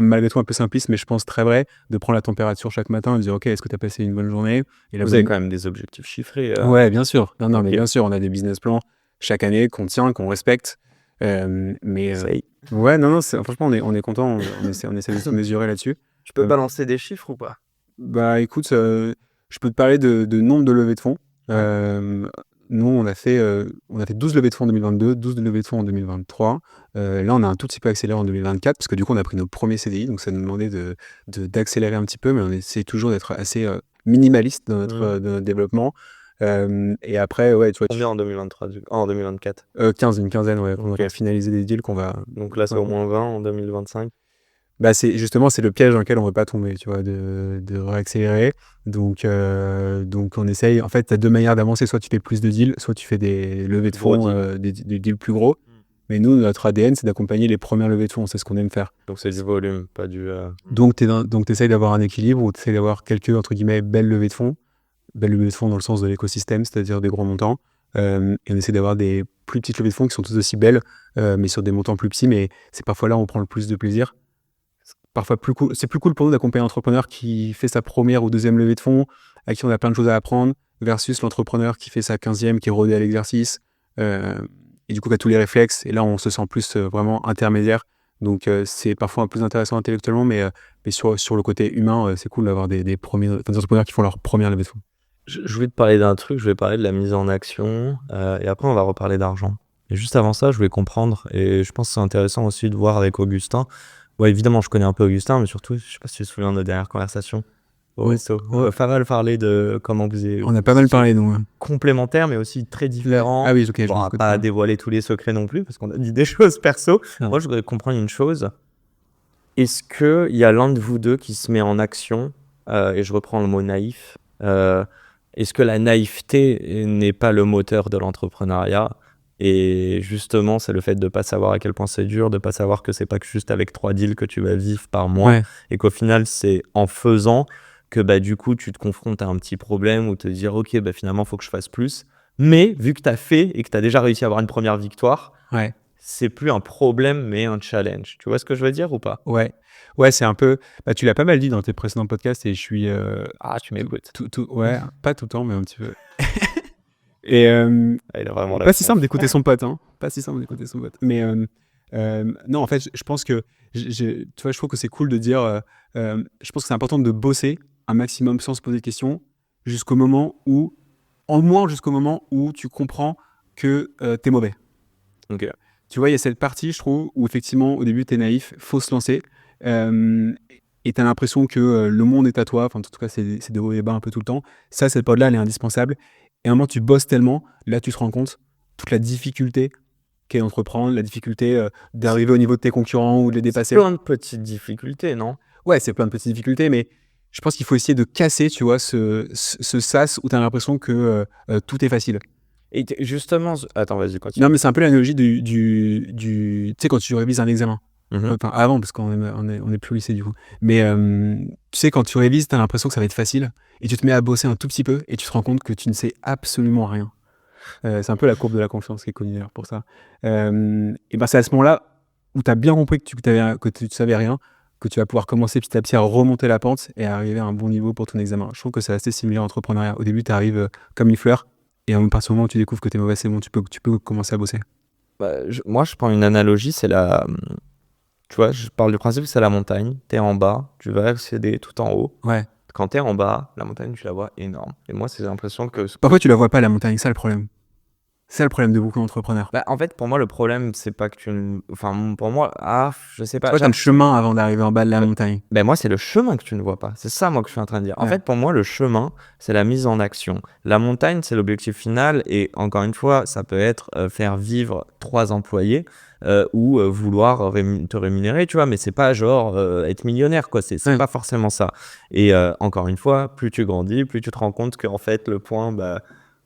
malgré tout un peu simpliste, mais je pense très vrai, de prendre la température chaque matin et de dire ok, est-ce que tu as passé une bonne journée? Et Vous avez quand même des objectifs chiffrés. Ouais, bien sûr. Non, Ok. mais bien sûr, on a des business plans chaque année qu'on tient, qu'on respecte. Mais ouais, non, franchement, on est content. On essaie de se mesurer là-dessus. Tu peux balancer des chiffres ou pas? Bah écoute, je peux te parler de nombre de levées de fonds. Nous, on a fait 12 levées de fonds en 2022, 12 levées de fonds en 2023. Là, on a un tout petit peu accéléré en 2024 parce que du coup, on a pris nos premiers CDI, donc ça nous demandait d'accélérer un petit peu, mais on essaie toujours d'être assez minimaliste dans notre développement. Et après, ouais, tu vois, Combien en 2023 en 2024? une quinzaine, ouais. On a finalisé des deals qu'on va... Donc là, c'est au moins 20 en 2025. Bah c'est le piège dans lequel on veut pas tomber, tu vois, de réaccélérer. Donc on essaye. En fait, tu as 2 manières d'avancer. Soit tu fais plus de deals, soit tu fais des levées de fonds, des deals plus gros. Mais nous, notre ADN, c'est d'accompagner les premières levées de fonds. C'est ce qu'on aime faire. Donc c'est du volume, pas du... Donc tu essayes d'avoir un équilibre où tu essayes d'avoir quelques, entre guillemets, belles levées de fonds. Belles levées de fonds dans le sens de l'écosystème, c'est-à-dire des gros montants. Et on essaie d'avoir des plus petites levées de fonds qui sont toutes aussi belles, mais sur des montants plus petits. Mais c'est parfois là où on prend le plus de plaisir. Parfois plus cool. C'est plus cool pour nous d'accompagner un entrepreneur qui fait sa première ou deuxième levée de fonds, à qui on a plein de choses à apprendre, versus l'entrepreneur qui fait sa 15e, qui est rodé à l'exercice, et du coup qui a tous les réflexes. Et là, on se sent plus vraiment intermédiaire. Donc, c'est parfois un peu plus intéressant intellectuellement, mais sur le côté humain, c'est cool d'avoir des entrepreneurs qui font leur première levée de fonds. Je voulais te parler d'un truc, je vais parler de la mise en action, et après on va reparler d'argent. Et juste avant ça, je voulais comprendre, et je pense que c'est intéressant aussi de voir avec Augustin. Ouais, évidemment, je connais un peu Augustin, mais surtout, je sais pas si tu te souviens de notre dernière conversation au resto. On a pas mal parlé de comment vous êtes... On a pas mal parlé, nous. Complémentaires, mais aussi très différents. Ah oui, ok. Bon, on va pas dévoiler tous les secrets non plus, parce qu'on a dit des choses perso. Moi, je voudrais comprendre une chose. Est-ce qu'il y a l'un de vous deux qui se met en action, et je reprends le mot naïf, est-ce que la naïveté n'est pas le moteur de l'entrepreneuriat? Et justement, c'est le fait de ne pas savoir à quel point c'est dur, de ne pas savoir que c'est pas que juste avec 3 deals que tu vas vivre par mois, et qu'au final, c'est en faisant que du coup, tu te confrontes à un petit problème ou te dire, ok, finalement, il faut que je fasse plus. Mais vu que tu as fait et que tu as déjà réussi à avoir une première victoire, c'est plus un problème, mais un challenge. Tu vois ce que je veux dire ou pas? Ouais, c'est un peu... tu l'as pas mal dit dans tes précédents podcasts et je suis... tu m'écoutes. Ouais, pas tout le temps, mais un petit peu. Et il a vraiment pas si simple d'écouter son pote, hein. Pas si simple d'écouter son pote. Mais non, en fait, je pense que... tu vois, je trouve que c'est cool de dire... je pense que c'est important de bosser un maximum sans se poser de questions jusqu'au moment où... En moins jusqu'au moment où tu comprends que t'es mauvais. Ok. Tu vois, il y a cette partie, je trouve, où effectivement, au début, t'es naïf, faut se lancer. et tu as l'impression que le monde est à toi, enfin en tout cas c'est des hauts et bas un peu tout le temps, cette période-là elle est indispensable, et à un moment tu bosses tellement, là tu te rends compte toute la difficulté qu'est d'entreprendre, la difficulté d'arriver au niveau de tes concurrents ou de les dépasser. Plein de petites difficultés, non? Ouais, c'est plein de petites difficultés, mais je pense qu'il faut essayer de casser, tu vois, ce sas où tu as l'impression que tout est facile. Et justement, attends, vas-y, continue. Non, mais c'est un peu l'analogie tu sais, quand tu révises un examen. Mhm. Enfin, avant, parce qu'on est plus au lycée, du coup. Mais tu sais, quand tu révises, tu as l'impression que ça va être facile, et tu te mets à bosser un tout petit peu, et tu te rends compte que tu ne sais absolument rien. C'est un peu la courbe de la confiance qui est connue d'ailleurs pour ça. Et ben c'est à ce moment-là où tu as bien compris que tu savais rien, que tu vas pouvoir commencer petit à petit à remonter la pente et à arriver à un bon niveau pour ton examen. Je trouve que c'est assez similaire à l'entrepreneuriat. Au début, tu arrives comme une fleur, et à partir du moment où tu découvres que tu es mauvais, c'est bon, tu peux commencer à bosser. Moi, je prends une analogie, c'est tu vois, je parle du principe que c'est la montagne. T'es en bas, tu vas accéder tout en haut. Ouais. Quand t'es en bas, la montagne, tu la vois énorme. Et moi, c'est l'impression que... Parfois, tu la vois pas, la montagne, c'est ça le problème. C'est le problème de beaucoup d'entrepreneurs. En fait, pour moi, le problème, c'est pas que tu... Enfin, pour moi, je sais pas. Tu vois, t'as le chemin avant d'arriver en bas de la montagne. Moi, c'est le chemin que tu ne vois pas. C'est ça, moi, que je suis en train de dire. En Ouais. fait, pour moi, le chemin, c'est la mise en action. La montagne, c'est l'objectif final. Et encore une fois, ça peut être faire vivre 3 employés ou vouloir te rémunérer, tu vois. Mais c'est pas genre être millionnaire, quoi. C'est Ouais. pas forcément ça. Et encore une fois, plus tu grandis, plus tu te rends compte qu'en fait, le point,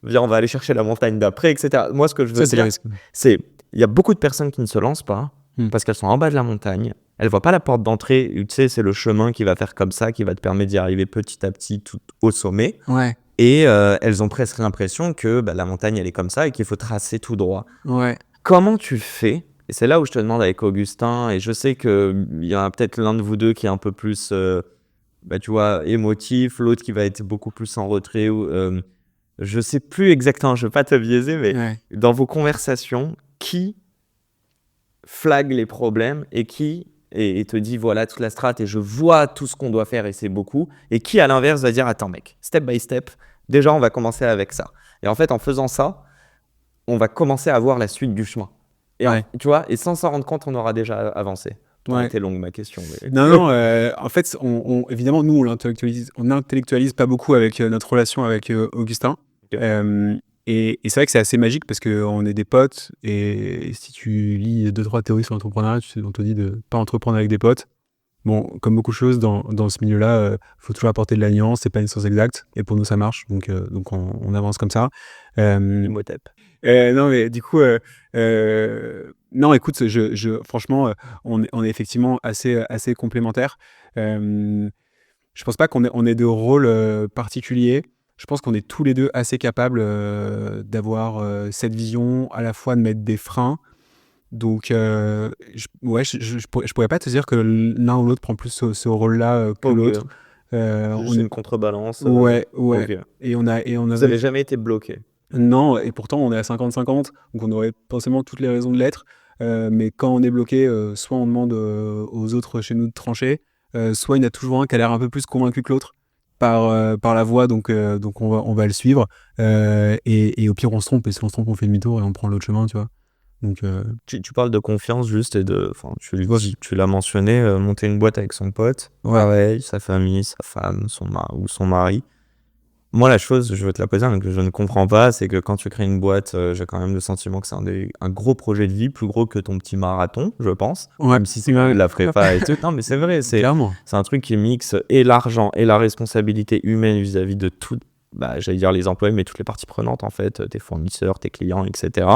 viens, on va aller chercher la montagne d'après, etc. Moi, ce que je veux Ça, dire, c'est il y a beaucoup de personnes qui ne se lancent pas parce qu'elles sont en bas de la montagne. Elles voient pas la porte d'entrée. Tu sais, c'est le chemin qui va faire comme ça, qui va te permettre d'y arriver petit à petit tout au sommet. Ouais. Et elles ont presque l'impression que la montagne, elle est comme ça et qu'il faut tracer tout droit. Ouais. Comment tu fais? Et c'est là où je te demande avec Augustin, et je sais qu'il y en a peut-être l'un de vous deux qui est un peu plus, tu vois, émotif, l'autre qui va être beaucoup plus en retrait. Je sais plus exactement, je veux pas te biaiser, mais Ouais. dans vos conversations, qui flague les problèmes et qui et te dit voilà toute la strat et je vois tout ce qu'on doit faire et c'est beaucoup, et qui à l'inverse va dire attends mec, step by step, déjà on va commencer avec ça. Et en fait en faisant ça, on va commencer à voir la suite du chemin. Et tu vois, et sans s'en rendre compte, on aura déjà avancé. Ouais. C'était longue ma question. Mais... Non, en fait, évidemment, nous, on intellectualise pas beaucoup avec notre relation avec Augustin. Et c'est vrai que c'est assez magique parce qu'on est des potes, et si tu lis 2-3 théories sur l'entrepreneuriat, on te dit de pas entreprendre avec des potes. Bon, comme beaucoup de choses dans ce milieu-là, faut toujours apporter de la nuance, c'est pas une science exacte, et pour nous ça marche, donc on avance comme ça. Motep. Non, mais du coup, non, écoute, franchement, on est effectivement assez complémentaires. Je pense pas qu'on ait de rôle particulier. Je pense qu'on est tous les deux assez capables d'avoir cette vision, à la fois de mettre des freins. Donc, je pourrais pas te dire que l'un ou l'autre prend plus ce rôle-là que l'autre. Juste une contrebalance. Ouais. Okay. Et on Vous avez jamais été bloqué? Non, et pourtant on est à 50-50, donc on aurait forcément toutes les raisons de l'être. Mais quand on est bloqué, soit on demande aux autres chez nous de trancher, soit il y en a toujours un qui a l'air un peu plus convaincu que l'autre par la voix, donc on va le suivre. Et au pire on se trompe, et si on se trompe on fait demi-tour et on prend l'autre chemin, tu vois. Donc, tu parles de confiance juste, et tu l'as mentionné, monter une boîte avec son pote, pareil, sa famille, sa femme, son mari. Moi, la chose, je veux te la poser, que je ne comprends pas, c'est que quand tu crées une boîte, j'ai quand même le sentiment que c'est un gros projet de vie, plus gros que ton petit marathon, je pense. Même si c'est la prépa et tout. Non, mais c'est vrai, c'est un truc qui mixe et l'argent et la responsabilité humaine vis-à-vis de tout, j'allais dire les employés, mais toutes les parties prenantes, en fait, tes fournisseurs, tes clients, etc.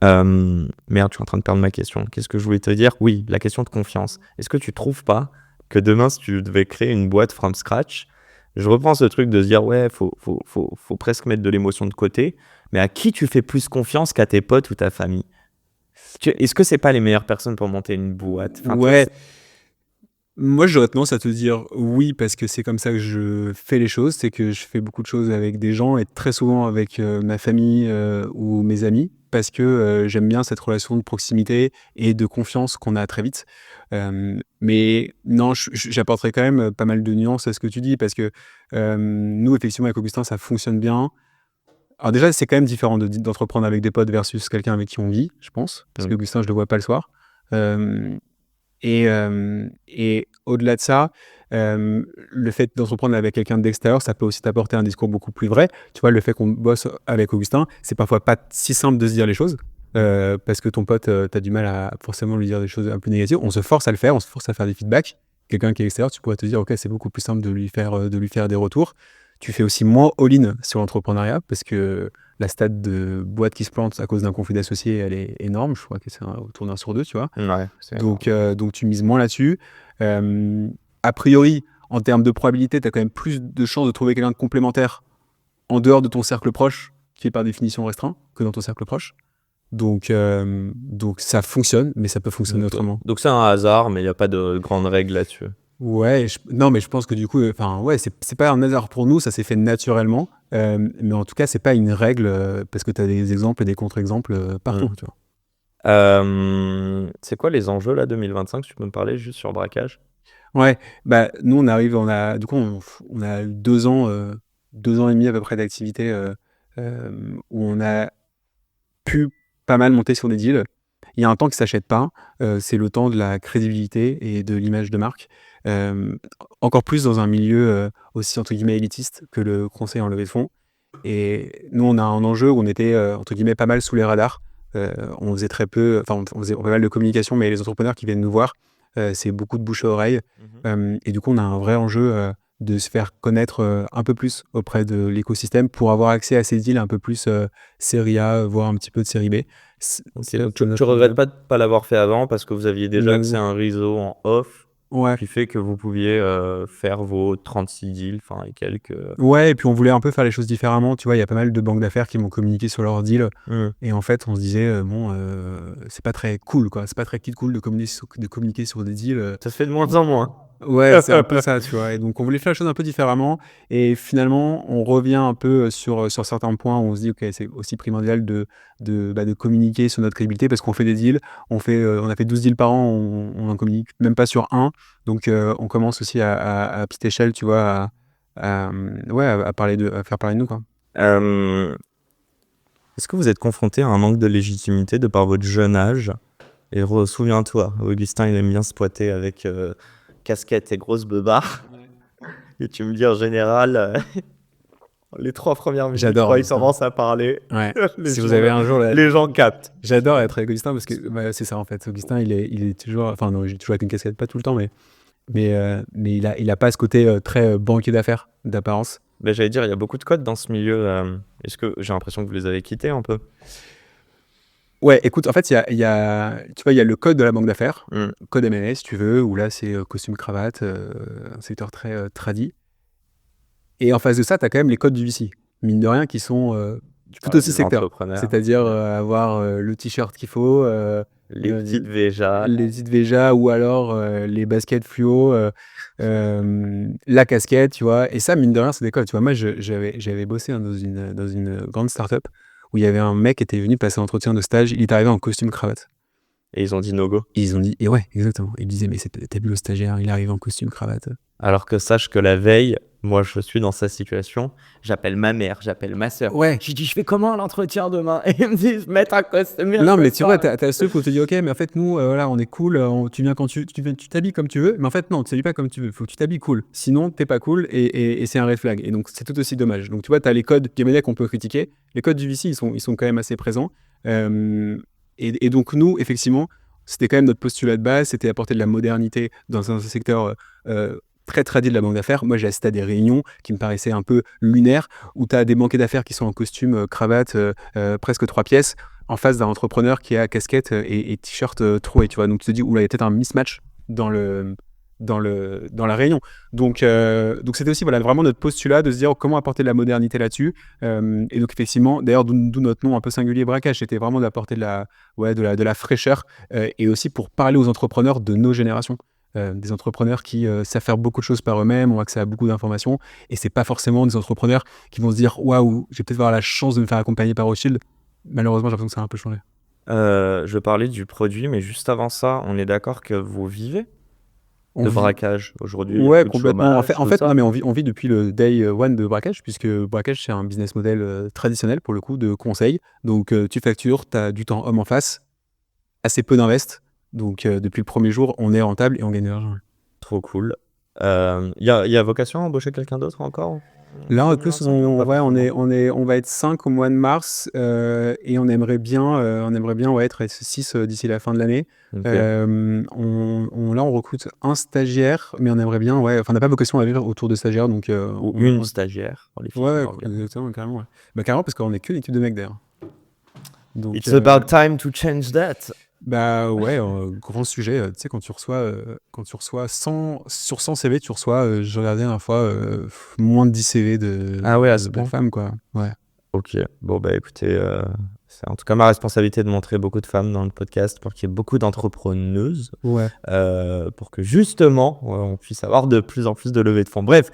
Merde, je suis en train de perdre ma question. Qu'est-ce que je voulais te dire? Oui, la question de confiance. Est-ce que tu trouves pas que demain, si tu devais créer une boîte from scratch, je reprends ce truc de se dire ouais, faut presque mettre de l'émotion de côté, mais à qui tu fais plus confiance qu'à tes potes ou ta famille? Est-ce que c'est pas les meilleures personnes pour monter une boîte? Ouais. Moi, j'aurais tendance à te dire oui, parce que c'est comme ça que je fais les choses. C'est que je fais beaucoup de choses avec des gens, et très souvent avec ma famille ou mes amis, parce que j'aime bien cette relation de proximité et de confiance qu'on a très vite. Mais non, j'apporterai quand même pas mal de nuances à ce que tu dis, parce que nous, effectivement, avec Augustin, ça fonctionne bien. Alors déjà, c'est quand même différent d'entreprendre avec des potes versus quelqu'un avec qui on vit, je pense, parce qu'Augustin, je le vois pas le soir. Et au-delà de ça, le fait d'entreprendre avec quelqu'un d'extérieur, ça peut aussi t'apporter un discours beaucoup plus vrai. Tu vois, le fait qu'on bosse avec Augustin, c'est parfois pas si simple de se dire les choses. Parce que ton pote, t'as du mal à forcément lui dire des choses un peu négatives. On se force à le faire, on se force à faire des feedbacks. Quelqu'un qui est extérieur, tu pourrais te dire, ok, c'est beaucoup plus simple de lui faire des retours. Tu fais aussi moins all-in sur l'entrepreneuriat parce que la stat de boîte qui se plante à cause d'un conflit d'associés, elle est énorme. Je crois que c'est autour d'un sur deux, tu vois. Ouais, Donc tu mises moins là-dessus. A priori, en termes de probabilité, tu as quand même plus de chances de trouver quelqu'un de complémentaire en dehors de ton cercle proche, qui est par définition restreint, que dans ton cercle proche. Donc ça fonctionne, mais ça peut fonctionner autrement. Donc c'est un hasard, mais il n'y a pas de grande règle là-dessus. Ouais, non, mais je pense que du coup, ouais, c'est pas un hasard pour nous, ça s'est fait naturellement. Mais en tout cas, c'est pas une règle parce que tu as des exemples et des contre-exemples partout. Tu vois. C'est quoi les enjeux là 2025? Tu peux me parler juste sur braquage? Ouais, bah nous on arrive, du coup on a eu 2 ans et demi à peu près d'activité où on a pu pas mal monter sur des deals. Il y a un temps qui s'achète pas, c'est le temps de la crédibilité et de l'image de marque. Encore plus dans un milieu aussi entre guillemets élitiste que le conseil en levée de fonds. Et nous on a un enjeu où on était entre guillemets pas mal sous les radars. On faisait très peu, enfin on faisait pas mal de communication, mais les entrepreneurs qui viennent nous voir, c'est beaucoup de bouche à oreille. Et du coup, on a un vrai enjeu de se faire connaître un peu plus auprès de l'écosystème pour avoir accès à ces deals un peu plus série A, voire un petit peu de série B. Donc tu regrettes pas de ne pas l'avoir fait avant parce que vous aviez déjà accès à un réseau en off Ouais. qui fait que vous pouviez faire vos 36 deals, enfin et quelques. Ouais, et puis on voulait un peu faire les choses différemment. Tu vois, il y a pas mal de banques d'affaires qui m'ont communiqué sur leurs deals. Et en fait, on se disait, c'est pas très cool, quoi. C'est pas très cool de communiquer sur des deals. Ça se fait de moins en moins. Ouais, c'est un peu ça, tu vois. Et donc, on voulait faire les choses un peu différemment. Et finalement, on revient un peu sur certains points où on se dit, OK, c'est aussi primordial de communiquer sur notre crédibilité parce qu'on fait des deals. On a fait 12 deals par an, on n'en communique même pas sur un. Donc, on commence aussi à petite échelle, tu vois, à faire parler de nous, quoi. Est-ce que vous êtes confronté à un manque de légitimité de par votre jeune âge? Et souviens-toi, Augustin, il aime bien se pointer avec casquette et grosse beubare. Et tu me dis en général, les 3 premières minutes, J'adore, quand il commence à parler, Ouais. les Si gens- vous avez un jour les gens captent. J'adore être avec Augustin parce que c'est ça en fait. Augustin, il est toujours, enfin non, j'ai toujours avec une casquette, pas tout le temps, mais il a pas ce côté très banquier d'affaires d'apparence. Ben, j'allais dire, il y a beaucoup de codes dans ce milieu. Est-ce que j'ai l'impression que vous les avez quittés un peu? Ouais, écoute, en fait, tu vois, il y a le code de la banque d'affaires, code M&A si tu veux, où là c'est costume cravate, un secteur très tradi. Et en face de ça, tu as quand même les codes du VC, mine de rien, qui sont tout aussi secteur. C'est-à-dire avoir le t-shirt qu'il faut, les petites Véja, les petites Véja ou alors les baskets fluo, la casquette, tu vois. Et ça, mine de rien, c'est des codes. Tu vois, moi, j'avais bossé dans une grande start-up où il y avait un mec qui était venu passer l'entretien de stage. Il est arrivé en costume cravate. et ils ont dit no go. Ils ont dit, et ouais, exactement. Ils disaient, mais t'as vu le stagiaire, il arrive en costume cravate. Alors que sache que la veille, moi je suis dans sa situation, j'appelle ma mère, j'appelle ma soeur. Ouais. Je dis, je fais comment l'entretien demain? Et ils me disent, mettre un costume. Non, mais tu vois, t'as le truc où tu te dis, ok, mais en fait, nous, voilà, on est cool, tu viens quand tu t'habilles comme tu veux, mais en fait, non, tu t'habilles pas comme tu veux, faut que tu t'habilles cool. Sinon, t'es pas cool et c'est un red flag. Et donc, c'est tout aussi dommage. Donc, tu vois, t'as les codes du M&A qu'on peut critiquer, les codes du VC, ils sont quand même assez présents. Et donc, nous, effectivement, c'était quand même notre postulat de base, c'était apporter de la modernité dans un secteur très tradit de la banque d'affaires. Moi, j'ai assisté à des réunions qui me paraissaient un peu lunaires, où tu as des banquiers d'affaires qui sont en costume, cravate, presque 3 pièces, en face d'un entrepreneur qui a casquette et t-shirt troué, tu vois. Donc, tu te dis, oula, il y a peut-être un mismatch dans la réunion. Donc c'était aussi voilà, vraiment notre postulat de se dire comment apporter de la modernité là-dessus. Et donc, effectivement, d'ailleurs, d'où notre nom un peu singulier braquage, c'était vraiment d'apporter de la fraîcheur et aussi pour parler aux entrepreneurs de nos générations. Des entrepreneurs qui savent faire beaucoup de choses par eux-mêmes, ont accès à beaucoup d'informations, et c'est pas forcément des entrepreneurs qui vont se dire waouh, j'ai peut-être avoir la chance de me faire accompagner par Rothschild. Malheureusement, j'ai l'impression que ça a un peu changé. Je parlais du produit, mais juste avant ça, on est d'accord que vous vivez de braquage aujourd'hui? Ouais, complètement. En fait, non, mais on vit depuis le day one de braquage, puisque braquage, c'est un business model traditionnel pour le coup de conseil. Donc, tu factures, tu as du temps homme en face, assez peu d'invest. Donc, depuis le premier jour, on est rentable et on gagne de l'argent. Trop cool. Y a vocation à embaucher quelqu'un d'autre encore? Là, en En plus, 2025? on, Pas ouais, forcément. on va être 5 au mois de mars et on aimerait bien ouais, être 6 d'ici la fin de l'année. Ok. Là, on recrute un stagiaire, mais on aimerait bien, ouais, enfin, on n'a pas vocation à vivre autour de stagiaires, donc Ou une stagiaire pour les filles. ouais, exactement, carrément, ouais. Bah, carrément, parce qu'on est que une équipe de mecs d'ailleurs. Donc, It's about time to change that. bah ouais, grand sujet. Tu sais, quand tu reçois 100, sur 100 CV, tu reçois, je regardais la dernière fois, moins de 10 CV Ah ouais, à ce de point. femmes, quoi. Ouais. Ok, bon bah écoutez, c'est en tout cas ma responsabilité de montrer beaucoup de femmes dans le podcast pour qu'il y ait beaucoup d'entrepreneuses, Ouais. pour que justement on puisse avoir de plus en plus de levées de fonds. Bref,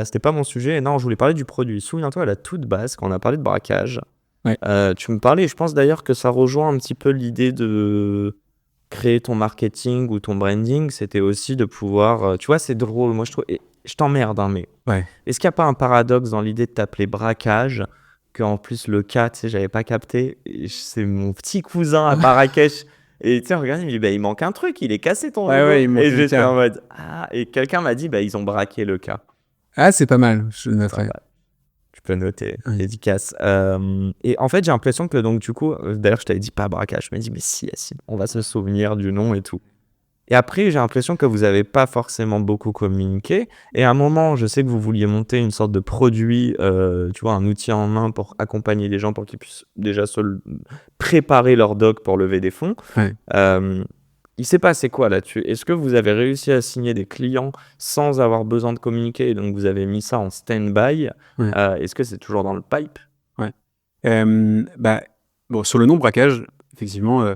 c'était pas mon sujet. Et non, je voulais parler du produit. Souviens-toi à la toute base quand on a parlé de braquage, Ouais. tu me parlais, et je pense d'ailleurs que ça rejoint un petit peu l'idée de créer ton marketing ou ton branding. C'était aussi de pouvoir, tu vois, c'est drôle. Moi je trouve, et je t'emmerde, hein, mais Ouais. est-ce qu'il n'y a pas un paradoxe dans l'idée de t'appeler braquage, qu'en plus le cas, tu sais, j'avais pas capté, et c'est mon petit cousin à Marrakech, et tu sais, regarde, il me dit, bah, il manque un truc, il est cassé ton Ouais, logo. ouais, il manque Et le j'étais cas. en mode, ah, et quelqu'un m'a dit, bah, ils ont braqué le cas. Ah, c'est pas mal, je Pas noterai. mal. Tu peux noter, Oui. dédicace. Et en fait, j'ai l'impression que donc, du coup, d'ailleurs, je t'avais dit pas braquage, je me dis, mais si, Yacine, on va se souvenir du nom et tout. Et après, j'ai l'impression que vous n'avez pas forcément beaucoup communiqué. Et à un moment, je sais que vous vouliez monter une sorte de produit, tu vois, un outil en main pour accompagner les gens pour qu'ils puissent déjà préparer leur doc pour lever des fonds. Ouais. Il s'est passé quoi là-dessus? Est-ce que vous avez réussi à signer des clients sans avoir besoin de communiquer et donc vous avez mis ça en stand-by? Ouais. Est-ce que c'est toujours dans le pipe? Ouais. Bah, bon, sur le nom braquage, effectivement,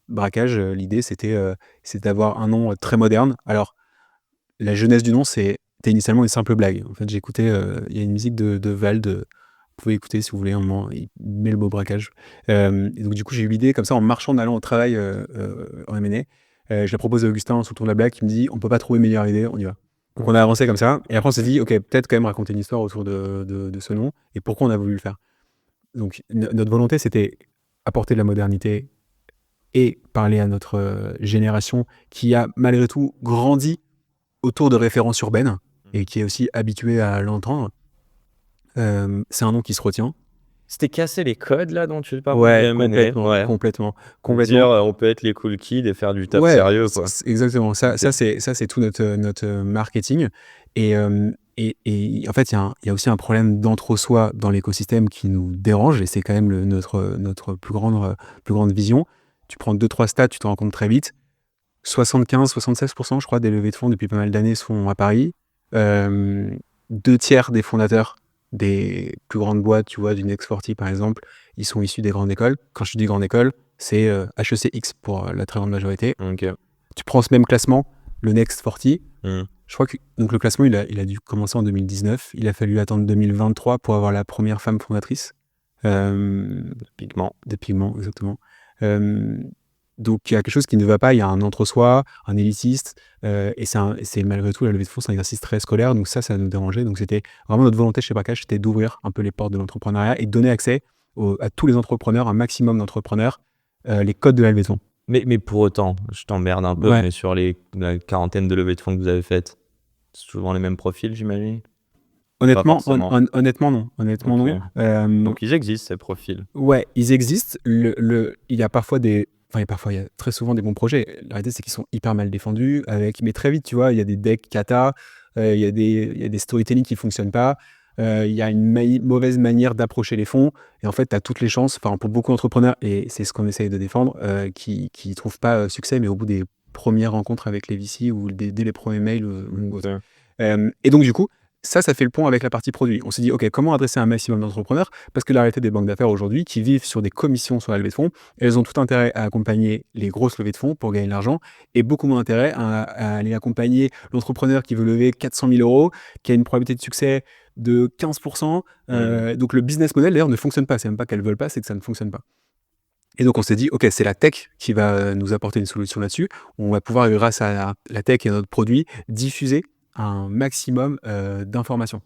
braquage, l'idée c'était d'avoir un nom très moderne. Alors, la jeunesse du nom, c'était initialement une simple blague. En fait, j'écoutais, il y a une musique de Vald, vous pouvez écouter si vous voulez un moment, il met le mot braquage. Et donc, du coup, j'ai eu l'idée comme ça en marchant, en allant au travail en M&A. Je la propose à Augustin sur le tour de la blague, qui me dit on peut pas trouver meilleure idée, on y va. Donc, on a avancé comme ça. Et après, on s'est dit ok, peut-être quand même raconter une histoire autour de ce nom et pourquoi on a voulu le faire. Donc, notre volonté, c'était apporter de la modernité et parler à notre génération qui a malgré tout grandi autour de références urbaines et qui est aussi habituée à l'entendre. C'est un nom qui se retient. C'était casser les codes là dont tu parles Ouais, du M&A, ouais. complètement. Dire, on peut être les cool kids et faire du taf Ouais, sérieux, quoi. exactement. Ça, Ok. c'est tout notre marketing. Et en fait, il y a aussi un problème d'entre-soi dans l'écosystème qui nous dérange et c'est quand même notre plus grande vision. Tu prends 2-3 stats, tu te rends compte très vite. 75-76%, je crois, des levées de fonds depuis pas mal d'années sont à Paris. 2 tiers des fondateurs des plus grandes boîtes, tu vois, du Next 40 par exemple, ils sont issus des grandes écoles. Quand je dis grande école, c'est HECX pour la très grande majorité. Ok. Tu prends ce même classement, le Next 40, Hmm. je crois que donc le classement, il a dû commencer en 2019. Il a fallu attendre 2023 pour avoir la première femme fondatrice. Typiquement. Des pigments, exactement. Donc il y a quelque chose qui ne va pas, il y a un entre-soi, un élitiste, et c'est malgré tout, la levée de fonds, c'est un exercice très scolaire, donc ça nous dérangeait. Donc c'était vraiment notre volonté chez Braquage, c'était d'ouvrir un peu les portes de l'entrepreneuriat et de donner accès à tous les entrepreneurs, un maximum d'entrepreneurs, les codes de la levée de fonds. Mais pour autant, je t'emmerde un peu, Ouais. mais sur la quarantaine de levées de fonds que vous avez faites, c'est souvent les mêmes profils, j'imagine? Honnêtement, forcément. honnêtement non. Honnêtement Ok. non. Donc ils existent, ces profils. Ouais, ils existent. Il y a parfois il y a très souvent des bons projets. La réalité, c'est qu'ils sont hyper mal défendus. Mais très vite, tu vois, il y a des decks kata, il y a des storytelling qui fonctionnent pas. Il y a une mauvaise manière d'approcher les fonds. Et en fait, tu as toutes les chances, pour beaucoup d'entrepreneurs, et c'est ce qu'on essaye de défendre, qui trouvent pas succès, mais au bout des premières rencontres avec les VC ou dès les premiers mails ou autre. Et donc, du coup, ça fait le pont avec la partie produit. On s'est dit, OK, comment adresser un maximum d'entrepreneurs? Parce que la réalité des banques d'affaires aujourd'hui, qui vivent sur des commissions sur la levée de fonds, elles ont tout intérêt à accompagner les grosses levées de fonds pour gagner de l'argent et beaucoup moins intérêt à aller accompagner l'entrepreneur qui veut lever 400 000 euros, qui a une probabilité de succès de 15%. Donc le business model, d'ailleurs, ne fonctionne pas. C'est même pas qu'elles veulent pas, c'est que ça ne fonctionne pas. Et donc on s'est dit, OK, c'est la tech qui va nous apporter une solution là-dessus. On va pouvoir, grâce à la tech et à notre produit, diffuser un maximum d'informations.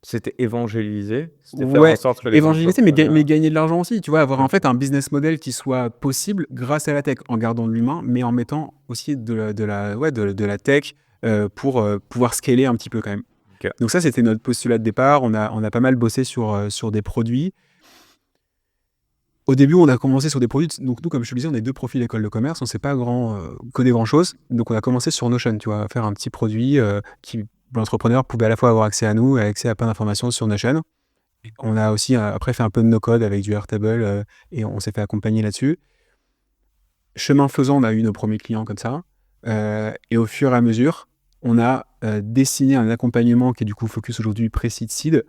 C'était évangéliser, c'était faire en Ouais, sorte que les évangéliser, mais entrepreneurs gagner de l'argent aussi, tu vois? Avoir ouais. en fait un business model qui soit possible grâce à la tech, en gardant de l'humain, mais en mettant aussi de la tech, pour, pouvoir scaler un petit peu quand même. OK. Donc ça, c'était notre postulat de départ. On a pas mal bossé sur des produits. Au début, on a commencé sur des produits donc nous, comme je te le disais, on est 2 profils école de commerce, on sait pas coder grand-chose. Donc on a commencé sur Notion, tu vois? À faire un petit produit, qui l'entrepreneur pouvait à la fois avoir accès à nous et accès à plein d'informations sur Notion. On a aussi, après fait un peu de no-code avec du Airtable, et on s'est fait accompagner là-dessus. Chemin faisant, on a eu nos premiers clients comme ça, et au fur et à mesure, on a, dessiné un accompagnement qui est du coup focus aujourd'hui pré-seed seed,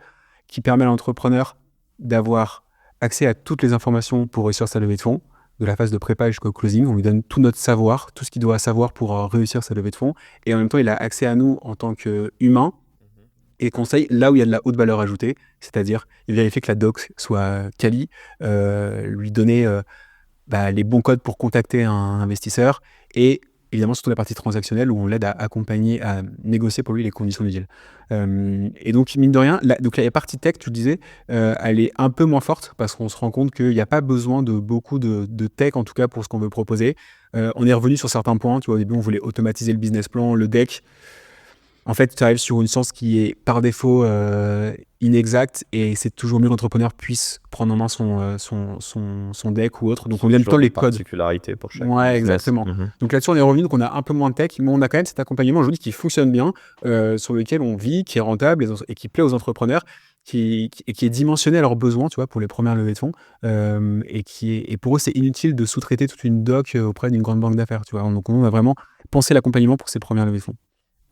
qui permet à l'entrepreneur d'avoir accès à toutes les informations pour réussir sa levée de fonds, de la phase de prépa jusqu'au closing. On lui donne tout notre savoir, tout ce qu'il doit savoir pour, réussir sa levée de fonds, et en même temps, il a accès à nous en tant qu'humain et conseil là où il y a de la haute valeur ajoutée, c'est-à-dire vérifier que la doc soit quali, lui donner, les bons codes pour contacter un investisseur, et évidemment surtout la partie transactionnelle où on l'aide à accompagner, à négocier pour lui les conditions du deal. Et donc mine de rien, donc la partie tech, tu le disais, elle est un peu moins forte parce qu'on se rend compte qu'il n'y a pas besoin de beaucoup de tech, en tout cas pour ce qu'on veut proposer. On est revenu sur certains points, tu vois, au début on voulait automatiser le business plan, le deck. En fait, tu arrives sur une science qui est par défaut inexacte, et c'est toujours mieux que l'entrepreneur puisse prendre en main son deck ou autre. Donc on vient Toujours temps des les codes. particularités pour chaque Ouais, business. exactement. Donc là-dessus, on est revenu, donc on a un peu moins de tech, mais on a quand même cet accompagnement aujourd'hui qui fonctionne bien, sur lequel on vit, qui est rentable et qui plaît aux entrepreneurs, et qui est dimensionné à leurs besoins, tu vois, pour les premières levées de fonds, et pour eux, c'est inutile de sous-traiter toute une doc auprès d'une grande banque d'affaires, tu vois. Donc on a vraiment pensé l'accompagnement pour ces premières levées de fonds.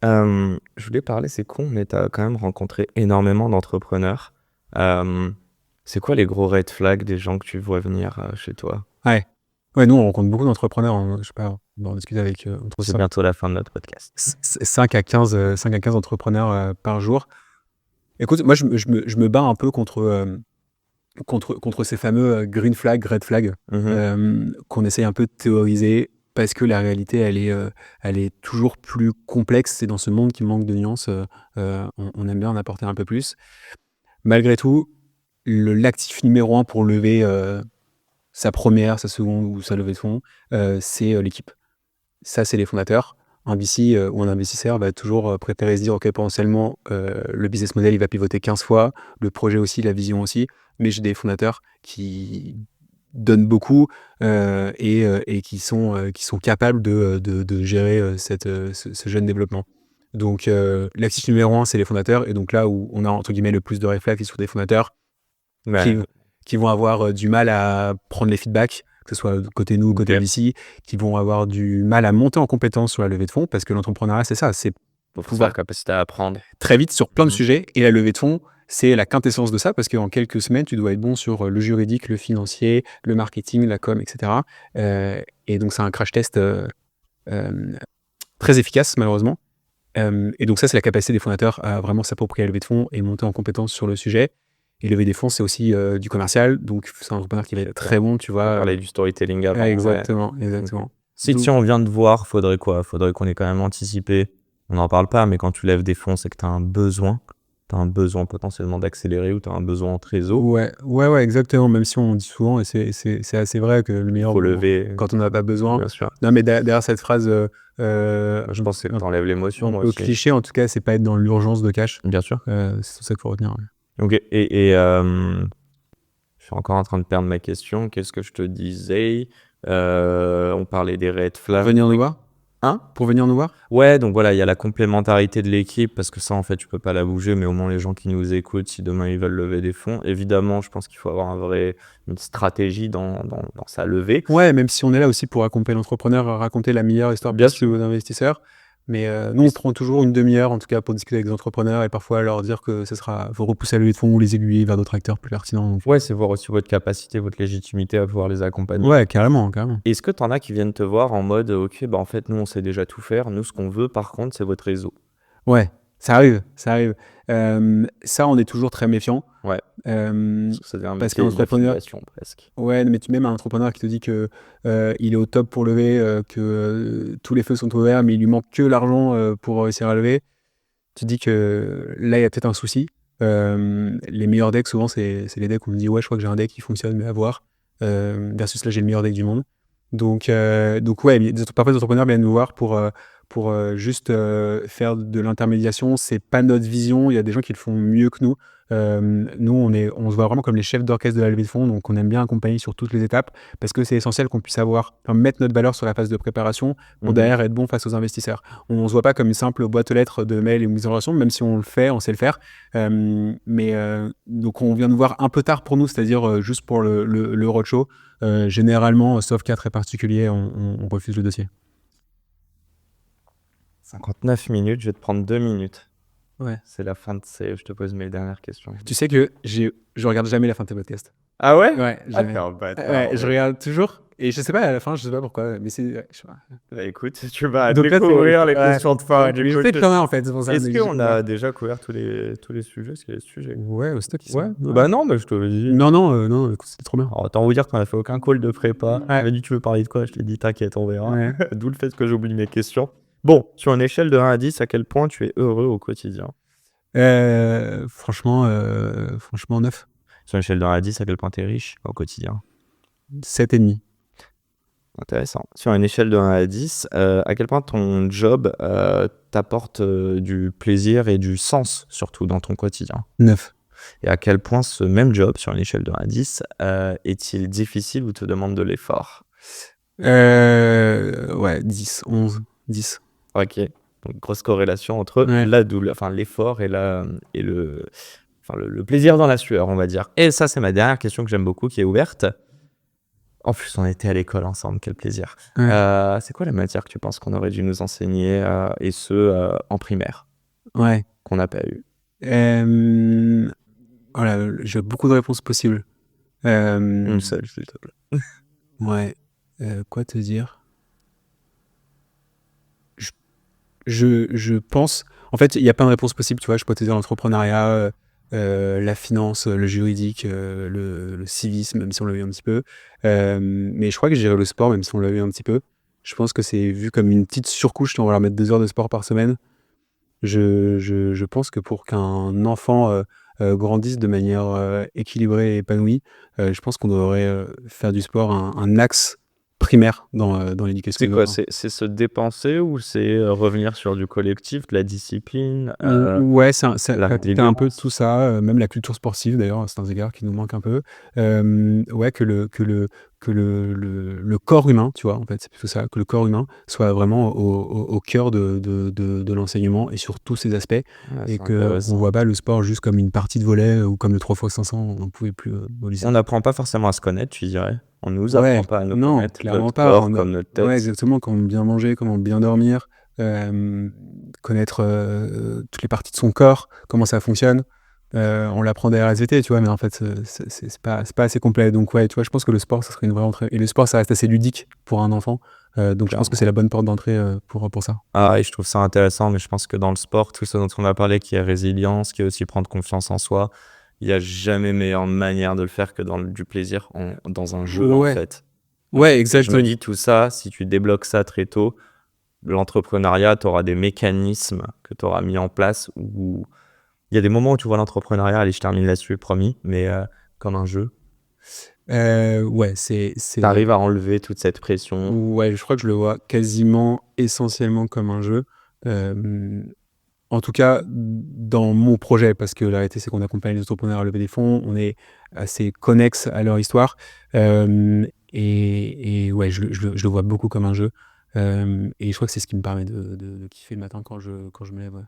Je voulais parler, c'est con, mais tu as quand même rencontré énormément d'entrepreneurs. C'est quoi les gros red flags des gens que tu vois venir chez toi? Ouais. Ouais, nous, on rencontre beaucoup d'entrepreneurs, hein. Je sais pas, on va en discuter avec entre C'est bientôt la fin de notre podcast. 5 à 15 entrepreneurs par jour. Écoute, moi, je me bats un peu contre ces fameux green flag, red flag, qu'on essaye un peu de théoriser, parce que la réalité, elle est toujours plus complexe. C'est dans ce monde qui manque de nuances, on aime bien en apporter un peu plus. Malgré tout, l'actif numéro 1 pour lever sa première, sa seconde ou sa levée de fonds, c'est l'équipe. Ça, c'est les fondateurs. Un VC ou un investisseur va toujours préférer se dire, OK, potentiellement, le business model, il va pivoter 15 fois, le projet aussi, la vision aussi, mais j'ai des fondateurs qui donnent beaucoup, et qui sont capables de gérer ce jeune développement. Donc, l'actif numéro 1, c'est les fondateurs, et donc là où on a, entre guillemets, le plus de réflexes, c'est sur des fondateurs Ouais. qui vont avoir du mal à prendre les feedbacks, que ce soit côté nous ou côté Ok. VC, qui vont avoir du mal à monter en compétence sur la levée de fonds, parce que l'entrepreneuriat, c'est ça, c'est Pour pouvoir la capacité à apprendre. très vite sur plein de Mhm. sujets, et la levée de fonds, c'est la quintessence de ça, parce qu'en quelques semaines, tu dois être bon sur le juridique, le financier, le marketing, la com, etc. Et donc, c'est un crash test très efficace, malheureusement. Et donc ça, c'est la capacité des fondateurs à vraiment s'approprier la levée de fonds et monter en compétence sur le sujet. Et lever des fonds, c'est aussi du commercial. Donc c'est un entrepreneur qui va être très bon, tu On vois. parlait du storytelling avant. Ouais, Ouais. exactement. Si Donc- on vient de voir, faudrait quoi? Faudrait qu'on ait quand même anticipé. On n'en parle pas, mais quand tu lèves des fonds, c'est que tu as un besoin. Tu as un besoin potentiellement d'accélérer, ou tu as un besoin en trésor. Ouais, exactement. Même si on dit souvent, et c'est assez vrai, que le meilleur Faut moment, lever. quand on n'a pas besoin. Bien sûr. Non, mais derrière cette phrase, Je pense que t'enlèves l'émotion, un moi peu aussi. cliché, en tout cas, c'est pas être dans l'urgence de cash. Bien sûr. C'est ça qu'il faut retenir. Ouais. Ok. Je suis encore en train de perdre ma question. Qu'est-ce que je te disais? On parlait des red flags. Venir nous voir Hein? Pour venir nous voir Ouais, donc voilà, il y a la complémentarité de l'équipe, parce que ça, en fait, tu peux pas la bouger, mais au moins les gens qui nous écoutent, si demain ils veulent lever des fonds, évidemment, je pense qu'il faut avoir une stratégie dans sa levée. Ouais, même si on est là aussi pour accompagner l'entrepreneur à raconter la meilleure histoire Bien possible aux investisseurs. Mais nous, on prend toujours une demi-heure, en tout cas, pour discuter avec les entrepreneurs, et parfois leur dire que faut repousser la levée de fonds ou les aiguiller vers d'autres acteurs plus pertinents. Donc. Ouais, c'est voir aussi votre capacité, votre légitimité à pouvoir les accompagner. Ouais, carrément. Est-ce que t'en as qui viennent te voir en mode, ok, bah en fait, nous, on sait déjà tout faire. Nous, ce qu'on veut, par contre, c'est votre réseau. Ouais, ça arrive. Ça, on est toujours très méfiant. Ouais. Parce Ça devient un parce métier qu'un entrepreneur, d'affiliation, presque. ouais, mais même un entrepreneur qui te dit que il est au top pour lever, que tous les feux sont ouverts, mais il lui manque que l'argent pour réussir à lever, tu te dis que là, il y a peut-être un souci. Les meilleurs decks, souvent, c'est les decks où on me dit ouais, je crois que j'ai un deck qui fonctionne, mais à voir. Versus là, j'ai le meilleur deck du monde. Donc ouais, parfois les entrepreneurs viennent nous voir pour juste faire de l'intermédiation. C'est pas notre vision. Il y a des gens qui le font mieux que nous. Nous, on se voit vraiment comme les chefs d'orchestre de la levée de fonds, donc on aime bien accompagner sur toutes les étapes parce que c'est essentiel qu'on puisse mettre notre valeur sur la phase de préparation pour derrière être bon face aux investisseurs. On se voit pas comme une simple boîte aux lettres de mail et mise en relation, même si on le fait, on sait le faire. Donc on vient nous voir un peu tard pour nous, c'est-à-dire juste pour le roadshow. Généralement, sauf cas très particulier, on refuse le dossier. 59 minutes, je vais te prendre 2 minutes. Ouais. C'est la fin de je te pose mes dernières questions. Tu sais que je regarde jamais la fin de tes podcasts. Ah ouais? Ouais, jamais. t'es un bâtard, Ouais, je regarde toujours. Et je sais pas, à la fin, je sais pas pourquoi, mais c'est... Ouais, je sais pas. Bah écoute, tu vas Donc là, découvrir les ouais, questions de fin. mais je sais quand même, en fait, c'est pour ça. Est-ce mais qu'on a déjà couvert tous les sujets? Est-ce qu'il y a des sujets? Ouais, au stock, Ouais. Bah non, mais je te le dis. Non, écoute, c'était trop bien. Alors, autant vous dire qu'on a fait aucun call de prépa. Ouais. Tu m'as dit, tu veux parler de quoi? Je t'ai dit, t'inquiète, on verra. Ouais. D'où le fait que j'oublie mes questions. Bon, sur une échelle de 1 à 10, à quel point tu es heureux au quotidien? Franchement, 9. Sur une échelle de 1 à 10, à quel point tu es riche au quotidien? 7,5. Intéressant. Sur une échelle de 1 à 10, à quel point ton job t'apporte du plaisir et du sens, surtout dans ton quotidien? 9. Et à quel point ce même job, sur une échelle de 1 à 10, est-il difficile ou te demande de l'effort? Ouais, 10, 11, 10. Ok. Donc, grosse corrélation entre l'effort et le plaisir dans la sueur, on va dire. Et ça, c'est ma dernière question que j'aime beaucoup, qui est ouverte. En plus, on était à l'école ensemble, quel plaisir. Ouais. C'est quoi la matière que tu penses qu'on aurait dû nous enseigner, et ce, en primaire, Ouais. qu'on n'a pas eu? Voilà, j'ai beaucoup de réponses possibles. Une seule, s'il te plaît. Ouais. Quoi te dire? Je pense... En fait, il y a plein de réponses possibles, tu vois. Je peux te dire l'entrepreneuriat, la finance, le juridique, le civisme, même si on l'a eu un petit peu. Mais je crois que j'irai le sport, même si on l'a eu un petit peu. Je pense que c'est vu comme une petite surcouche. On va leur mettre 2 heures de sport par semaine. Je pense que pour qu'un enfant grandisse de manière équilibrée et épanouie, je pense qu'on devrait faire du sport un axe primaire dans l'éducation C'est des quoi? enfants. C'est se dépenser ou c'est revenir sur du collectif, de la discipline? Ouais, la t'as un peu résilience. tout ça, même la culture sportive d'ailleurs, c'est un égard qui nous manque un peu. Ouais, que le corps humain, tu vois, en fait, c'est plutôt ça, que le corps humain soit vraiment au cœur de l'enseignement et sur tous ses aspects, et qu'on ne voit pas le sport juste comme une partie de volley ou comme le 3x500, on ne pouvait plus au lycée. On n'apprend pas forcément à se connaître, tu dirais? On nous apprend pas à nous Non, connaître, clairement notre pas. corps comme notre tête. Ouais, exactement, comment bien manger, comment bien dormir, connaître toutes les parties de son corps, comment ça fonctionne. On l'apprend derrière la SVT, tu vois, mais en fait, c'est pas assez complet. Donc ouais, tu vois, je pense que le sport, ça serait une vraie entrée. Et le sport, ça reste assez ludique pour un enfant. Donc je pense que c'est la bonne porte d'entrée pour ça. Ah, et je trouve ça intéressant, mais je pense que dans le sport, tout ce dont on a parlé, qui est résilience, qui est aussi prendre confiance en soi, il n'y a jamais meilleure manière de le faire que dans du plaisir, dans un jeu, Ouais. en fait. Ouais, Je exactement. me dis tout ça, si tu débloques ça très tôt, l'entrepreneuriat, tu auras des mécanismes que tu auras mis en place où il y a des moments où tu vois l'entrepreneuriat, allez, je termine là-dessus, promis, mais comme un jeu. Ouais, c'est... T'arrives à enlever toute cette pression. Ouais, je crois que je le vois quasiment essentiellement comme un jeu. En tout cas, dans mon projet, parce que la réalité, c'est qu'on accompagne les entrepreneurs à lever des fonds, on est assez connexes à leur histoire. Et ouais, je le vois beaucoup comme un jeu. Et je crois que c'est ce qui me permet de kiffer le matin quand je me lève. Ouais.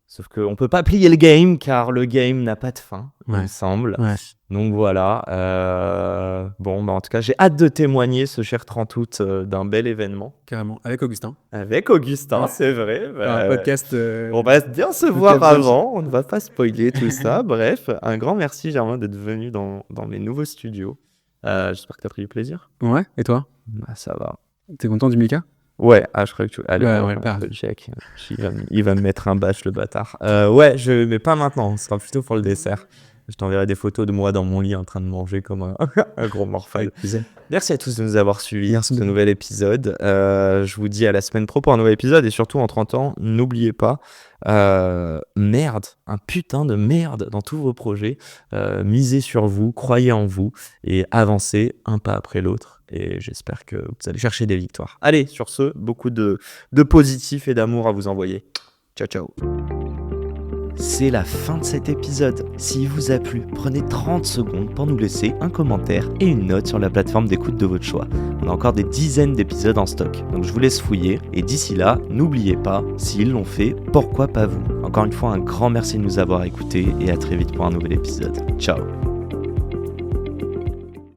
Sauf qu'on peut pas plier le game, car le game n'a pas de fin, il Ouais. me semble. Ouais. Donc voilà. Bon, bah en tout cas, j'ai hâte de témoigner ce cher 30 août d'un bel événement. Carrément, avec Augustin. Avec Augustin, Ouais. c'est vrai. Un podcast. On va bien se voir avant, on ne va pas spoiler tout ça. Bref, un grand merci Germain d'être venu dans mes nouveaux studios. J'espère que tu as pris du plaisir. Ouais, et toi? Bah, ça va. T'es content du Mika? Ouais, je crois que tu... Allez, Ouais, on ouais, peut le check. Il va me mettre un bâche, le bâtard. Ouais, mais pas maintenant, ce sera plutôt pour le dessert. Je t'enverrai des photos de moi dans mon lit en train de manger comme un gros morphale. Merci à tous de nous avoir suivis Merci ce beaucoup. nouvel épisode. Je vous dis à la semaine pro pour un nouvel épisode. Et surtout, en 30 ans, n'oubliez pas, merde, un putain de merde dans tous vos projets. Misez sur vous, croyez en vous et avancez un pas après l'autre. Et j'espère que vous allez chercher des victoires. Allez, sur ce, beaucoup de positif et d'amour à vous envoyer. Ciao, ciao. C'est la fin de cet épisode. S'il vous a plu, prenez 30 secondes pour nous laisser un commentaire et une note sur la plateforme d'écoute de votre choix. On a encore des dizaines d'épisodes en stock, donc je vous laisse fouiller. Et d'ici là, n'oubliez pas, s'ils l'ont fait, pourquoi pas vous ? Encore une fois, un grand merci de nous avoir écoutés et à très vite pour un nouvel épisode. Ciao.